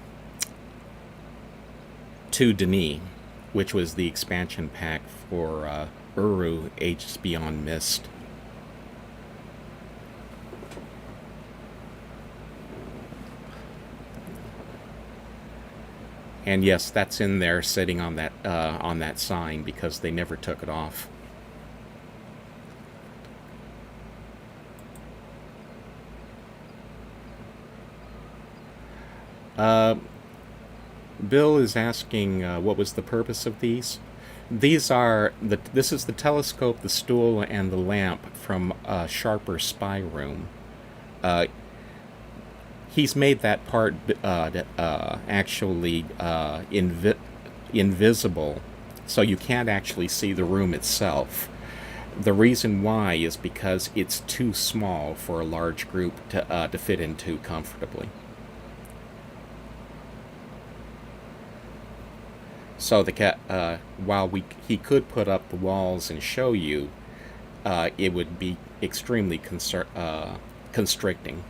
to Denis, which was the expansion pack for Uru Ages Beyond Myst. And yes, that's in there, sitting on that sign because they never took it off. Uh, Bill is asking what was the purpose of these. This is the telescope, the stool, and the lamp from Sharper's spy room. Uh, he's made that part actually invisible, so you can't actually see the room itself. The reason why is because it's too small for a large group to fit into comfortably. So the cat, while he could put up the walls and show you, it would be extremely constricting.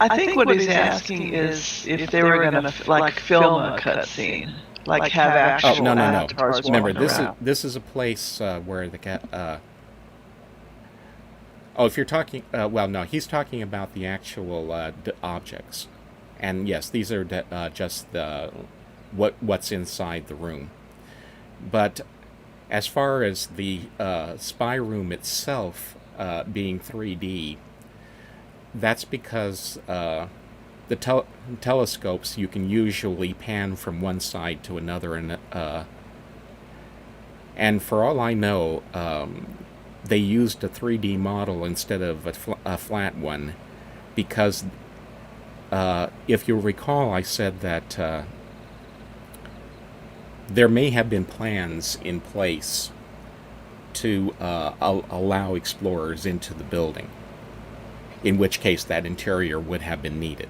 I think what he's asking is if they were going to like film a cutscene, like have actual Oh no no no! avatars Remember, walking around. this is a place where the cat. Oh, if you're talking, well, no, he's talking about the actual objects, and yes, these are just what's inside the room. But as far as the spy room itself being 3D, that's because the telescopes you can usually pan from one side to another, and for all I know, they used a 3D model instead of a flat one because if you recall, I said that there may have been plans in place to allow explorers into the building, in which case that interior would have been needed.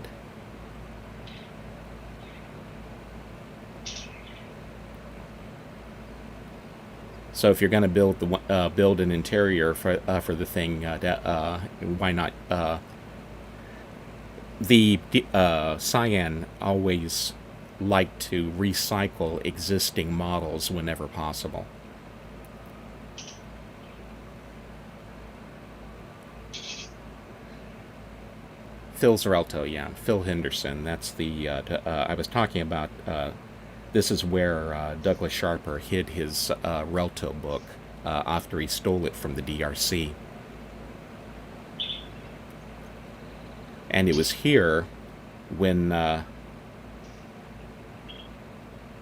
So if you're going to build an interior for the thing, why not? The Cyan always like to recycle existing models whenever possible. Phil Zerelto, yeah, Phil Henderson. That's the I was talking about. This is where Douglas Sharper hid his Relto book after he stole it from the DRC. And it was here when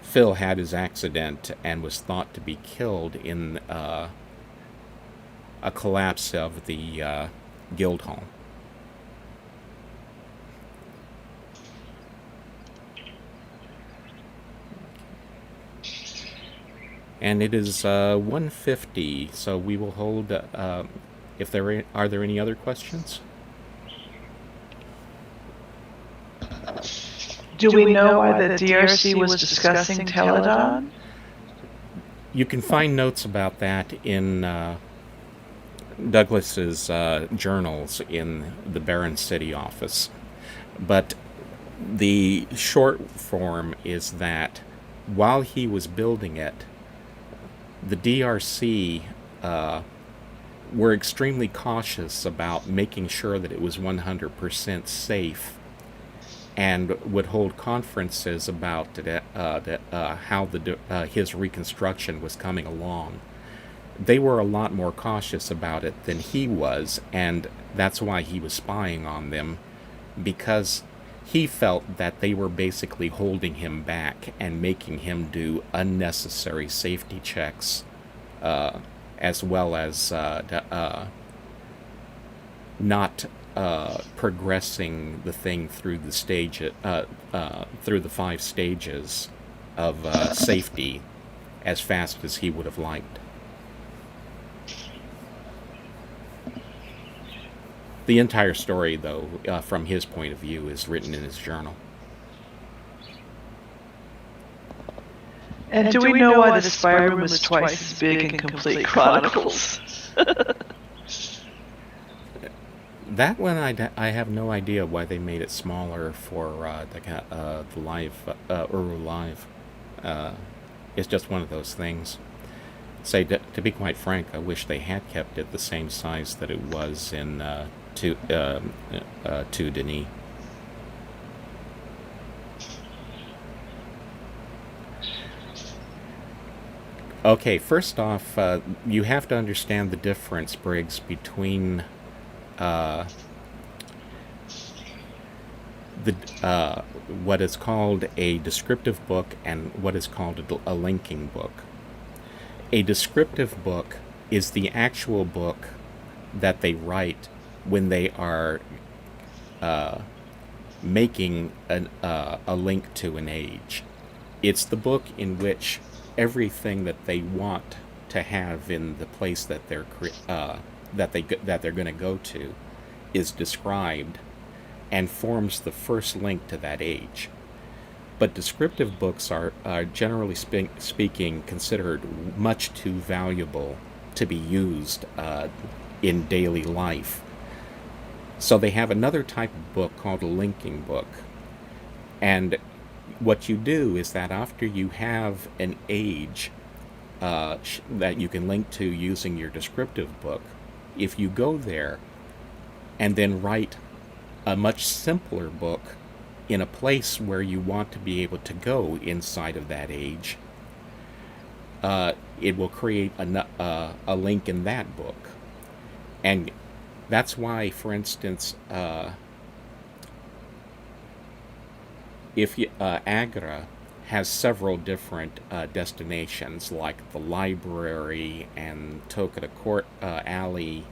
Phil had his accident and was thought to be killed in a collapse of the guild hall. And it is 1:50, so we will hold. If there are there any other questions? Do we know why the DRC was discussing Teledon? You can find notes about that in Douglas's journals in the Barron City office. But the short form is that while he was building it, the DRC were extremely cautious about making sure that it was 100% safe, and would hold conferences about how his reconstruction was coming along. They were a lot more cautious about it than he was, and that's why he was spying on them, because he felt that they were basically holding him back and making him do unnecessary safety checks, as well as not progressing the thing through the through the 5 stages of safety as fast as he would have liked. The entire story, though, from his point of view, is written in his journal. And do we know why the spy room is twice as big in Complete Chronicles? That one, I have no idea why they made it smaller for the live Uru Live. It's just one of those things. Say, to be quite frank, I wish they had kept it the same size that it was in to Denis. Okay, first off, you have to understand the difference, Briggs, between uh, the what is called a descriptive book and what is called a linking book. A descriptive book is the actual book that they write when they are making a link to an age. It's the book in which everything that they want to have in the place that they're going to go to is described and forms the first link to that age. But descriptive books are generally speaking considered much too valuable to be used in daily life. So they have another type of book called a linking book. And what you do is that after you have an age that you can link to using your descriptive book, if you go there and then write a much simpler book in a place where you want to be able to go inside of that age, it will create a link in that book. And that's why, for instance, if Agra has several different destinations, like the library and Tokotah Court Alley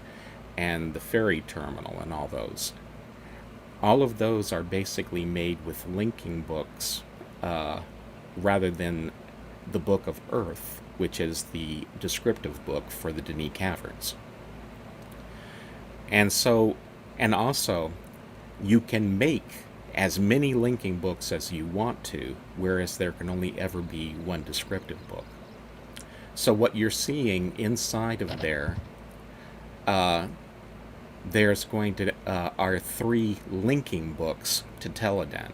and the ferry terminal and all those. All of those are basically made with linking books rather than the Book of Earth, which is the descriptive book for the Denis Caverns. And also, you can make as many linking books as you want to, whereas there can only ever be one descriptive book. So what you're seeing inside of there's going to are 3 linking books to Teledan.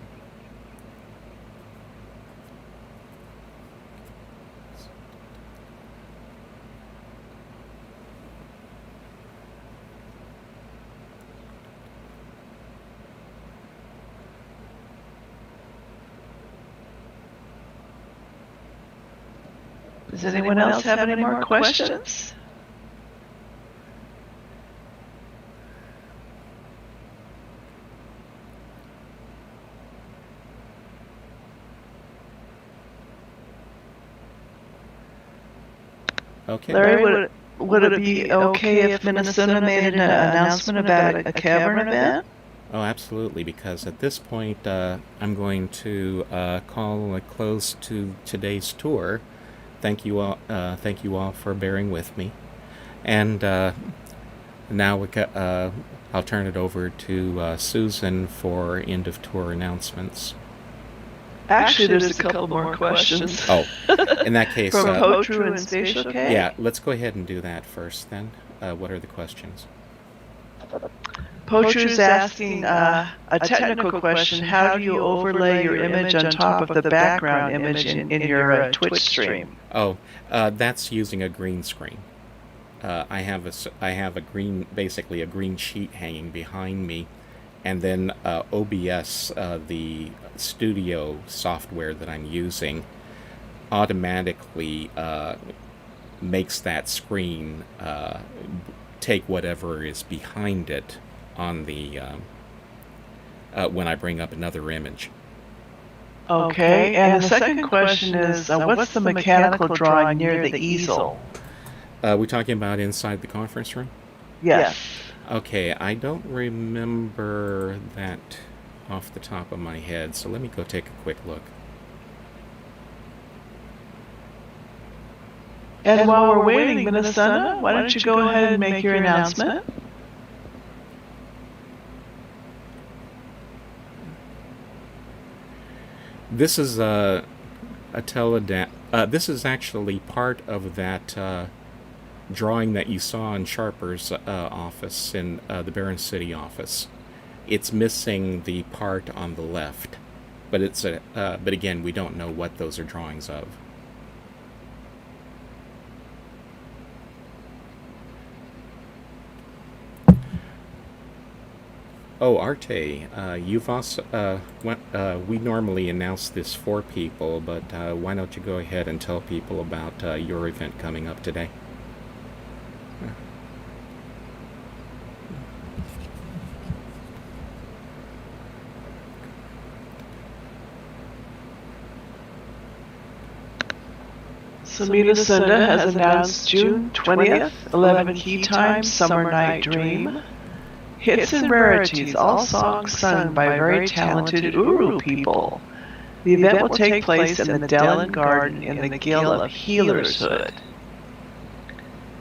Does anyone else have any more questions? Okay. Larry, would it be okay if Minnesota made an announcement about a Cavern event? Oh, absolutely, because at this point, I'm going to call a close to today's tour. Thank you all for bearing with me. And now I'll turn it over to Susan for end of tour announcements. Actually, there's a couple more questions. Oh, in that case, From Potru and Spatial K? Yeah, let's go ahead and do that first then. What are the questions? Potru's asking a technical question. How do you overlay your image on top of the background image in your Twitch stream? Oh, that's using a green screen. I have basically a green sheet hanging behind me, and then OBS, the studio software that I'm using, automatically makes that screen take whatever is behind it on the when I bring up another image. Okay, and the second question is, what's the mechanical drawing near the easel? We're talking about inside the conference room? Yes. Okay, I don't remember that off the top of my head, so let me go take a quick look. And while we're waiting, Minnesota, why don't you go ahead and make your announcement? This is a teledat. This is actually part of that drawing that you saw in Sharper's office in the Barron City office. It's missing the part on the left, but but again, we don't know what those are drawings of. Oh, Arte, you've also we normally announce this for people, but why don't you go ahead and tell people about your event coming up today? So Minnesota has announced June 20th, 11 key time, Summer Night Dream. Hits and rarities, all songs sung by very talented Uru people. The event will take place in the Dellen Garden in the Gill of Healer's Hood.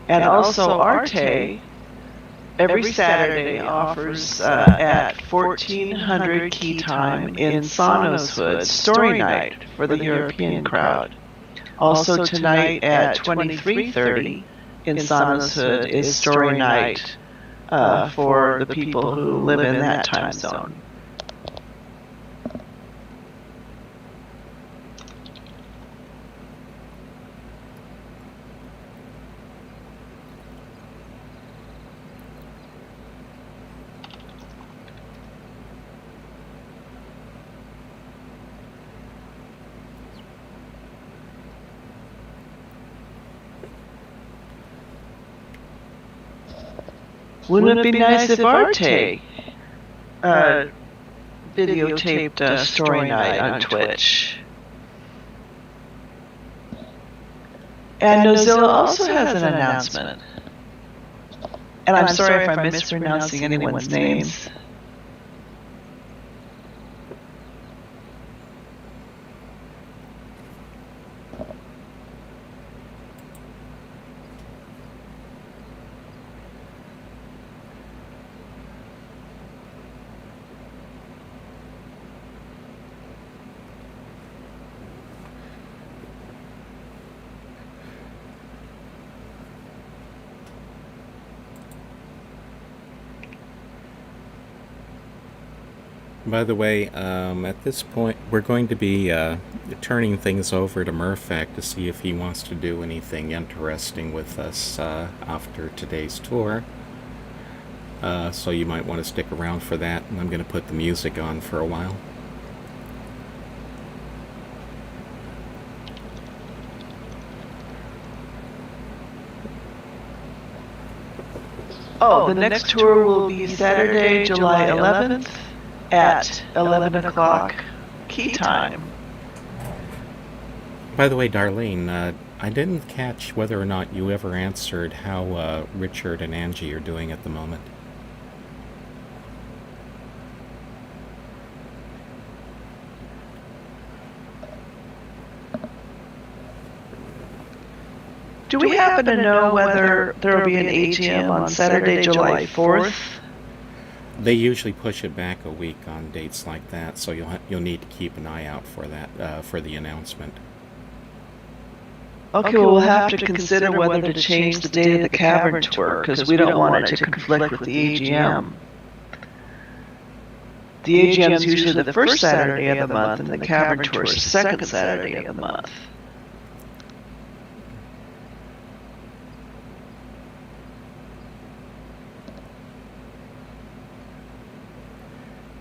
And also Arte, every Saturday offers at 1400 key time in Sano's Hood Story Night for the European crowd. Also tonight at 23:30 in Sano's Hood is Story Night for the people who live in that time zone. Wouldn't it be nice if Arte videotaped Story Night on Twitch? And Nozilla also has an announcement. And I'm sorry if I'm mispronouncing anyone's names. By the way, at this point, we're going to be turning things over to Murphac to see if he wants to do anything interesting with us after today's tour. So you might want to stick around for that, and I'm going to put the music on for a while. Oh, the next tour will be Saturday, July 11th at 11 o'clock key time. By the way, Darlene, I didn't catch whether or not you ever answered how Richard and Angie are doing at the moment. Do we happen to know whether there will be an AGM on Saturday, July 4th? They usually push it back a week on dates like that, so you'll need to keep an eye out for that for the announcement. Okay, well, we'll have to consider whether to change the date of the Cavern tour, because we don't want it to conflict with the AGM. The AGM is usually the first Saturday of the month, and the Cavern tour is the second Saturday of the month.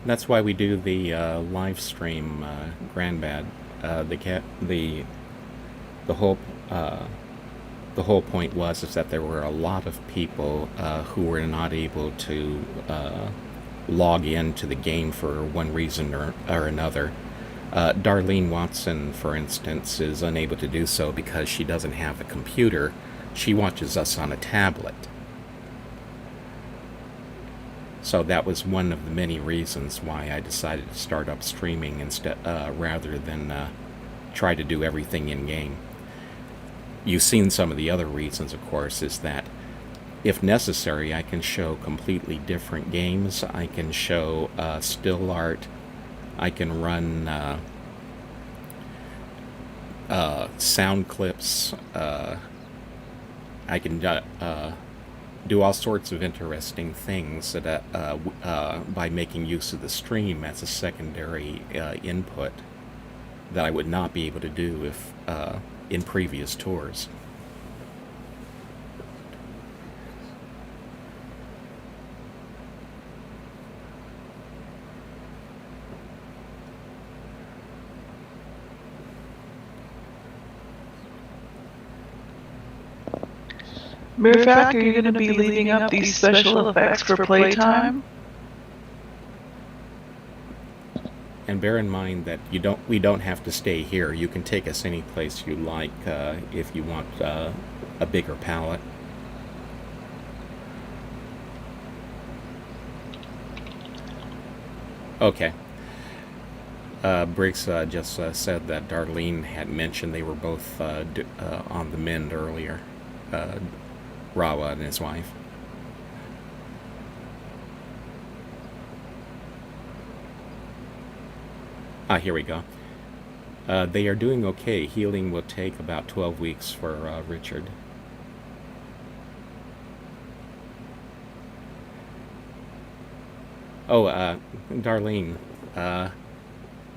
That's why we do the live stream, Grandbad. The whole the whole point was is that there were a lot of people who were not able to log into the game for one reason or another. Darlene Watson, for instance, is unable to do so because she doesn't have a computer. She watches us on a tablet. So that was one of the many reasons why I decided to start up streaming instead, rather than try to do everything in game. You've seen some of the other reasons, of course, is that if necessary, I can show completely different games. I can show still art. I can run sound clips. I can do all sorts of interesting things that, by making use of the stream as a secondary input that I would not be able to do if in previous tours. Mirfak, are you going to be leaving up these special effects for playtime? And bear in mind that we don't have to stay here. You can take us any place you like if you want a bigger palette. Okay. Briggs just said that Darlene had mentioned they were both on the mend earlier. Rawa and his wife. Here we go. They are doing okay. Healing will take about 12 weeks for Richard. Oh, Darlene,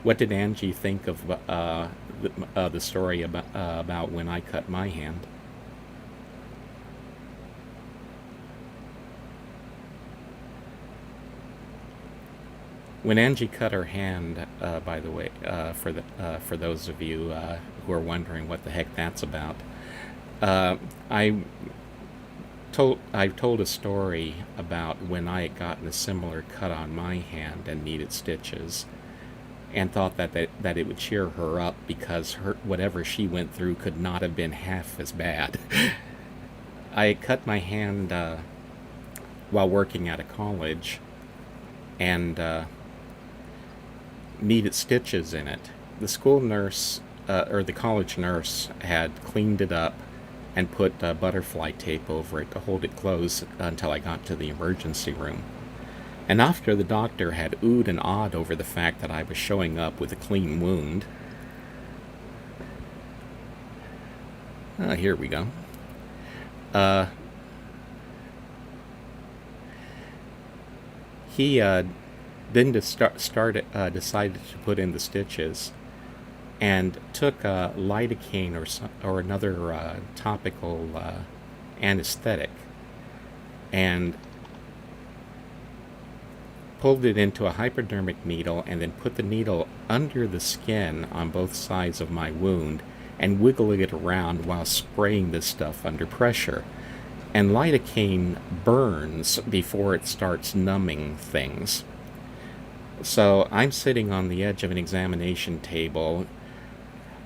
what did Angie think of the story about when I cut my hand? When Angie cut her hand, by the way, for those of you who are wondering what the heck that's about, I I've told a story about when I had gotten a similar cut on my hand and needed stitches, and thought that it would cheer her up because whatever she went through could not have been half as bad. I had cut my hand while working at a college, and needed stitches in it. The school nurse, or the college nurse, had cleaned it up and put butterfly tape over it to hold it closed until I got to the emergency room. And after the doctor had oohed and awed over the fact that I was showing up with a clean wound, here we go. He then decided to put in the stitches, and took lidocaine or another topical anesthetic, and pulled it into a hypodermic needle, and then put the needle under the skin on both sides of my wound and wiggling it around while spraying this stuff under pressure. And lidocaine burns before it starts numbing things. So I'm sitting on the edge of an examination table,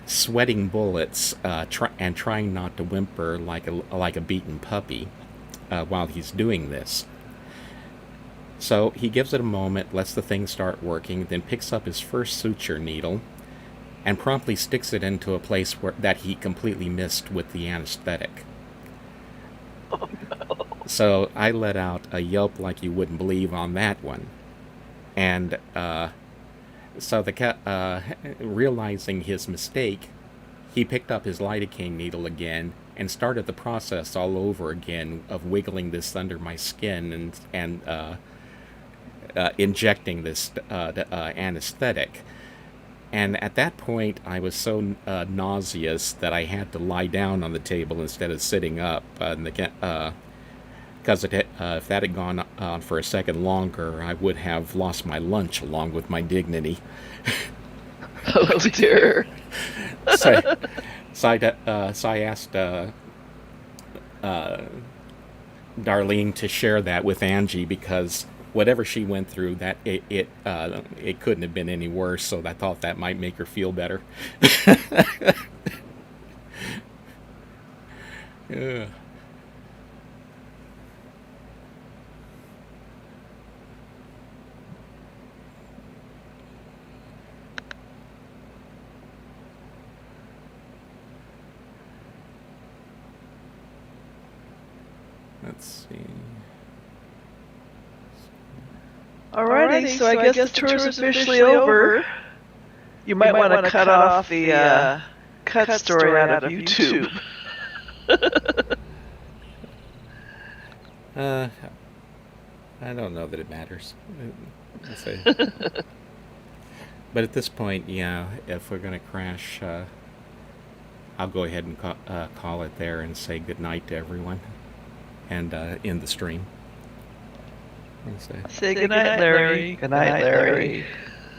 sweating bullets, and trying not to whimper like a beaten puppy while he's doing this. So he gives it a moment, lets the thing start working, then picks up his first suture needle and promptly sticks it into a place that he completely missed with the anesthetic. Oh, no. So I let out a yelp like you wouldn't believe on that one. And so the cat, realizing his mistake, he picked up his lidocaine needle again and started the process all over again of wiggling this under my skin and injecting this anesthetic. And at that point, I was so nauseous that I had to lie down on the table instead of sitting up. Because if that had gone on for a second longer, I would have lost my lunch along with my dignity. Oh dear. so I asked Darlene to share that with Angie, because whatever she went through, that it couldn't have been any worse. So I thought that might make her feel better. Yeah. Let's see. Alrighty, so I guess the tour is officially over. You might want to cut off the cut story out of YouTube. I don't know that it matters. But at this point, yeah, if we're going to crash, I'll go ahead and call it there and say goodnight to everyone and end the stream. Say goodnight, Larry. Goodnight, Larry.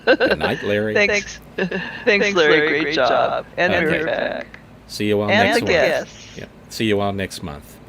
Good night, Larry. Thanks, Larry. Great job. And Okay. we're back. See you all And next the month. guests. Yeah. See you all next month. Bye.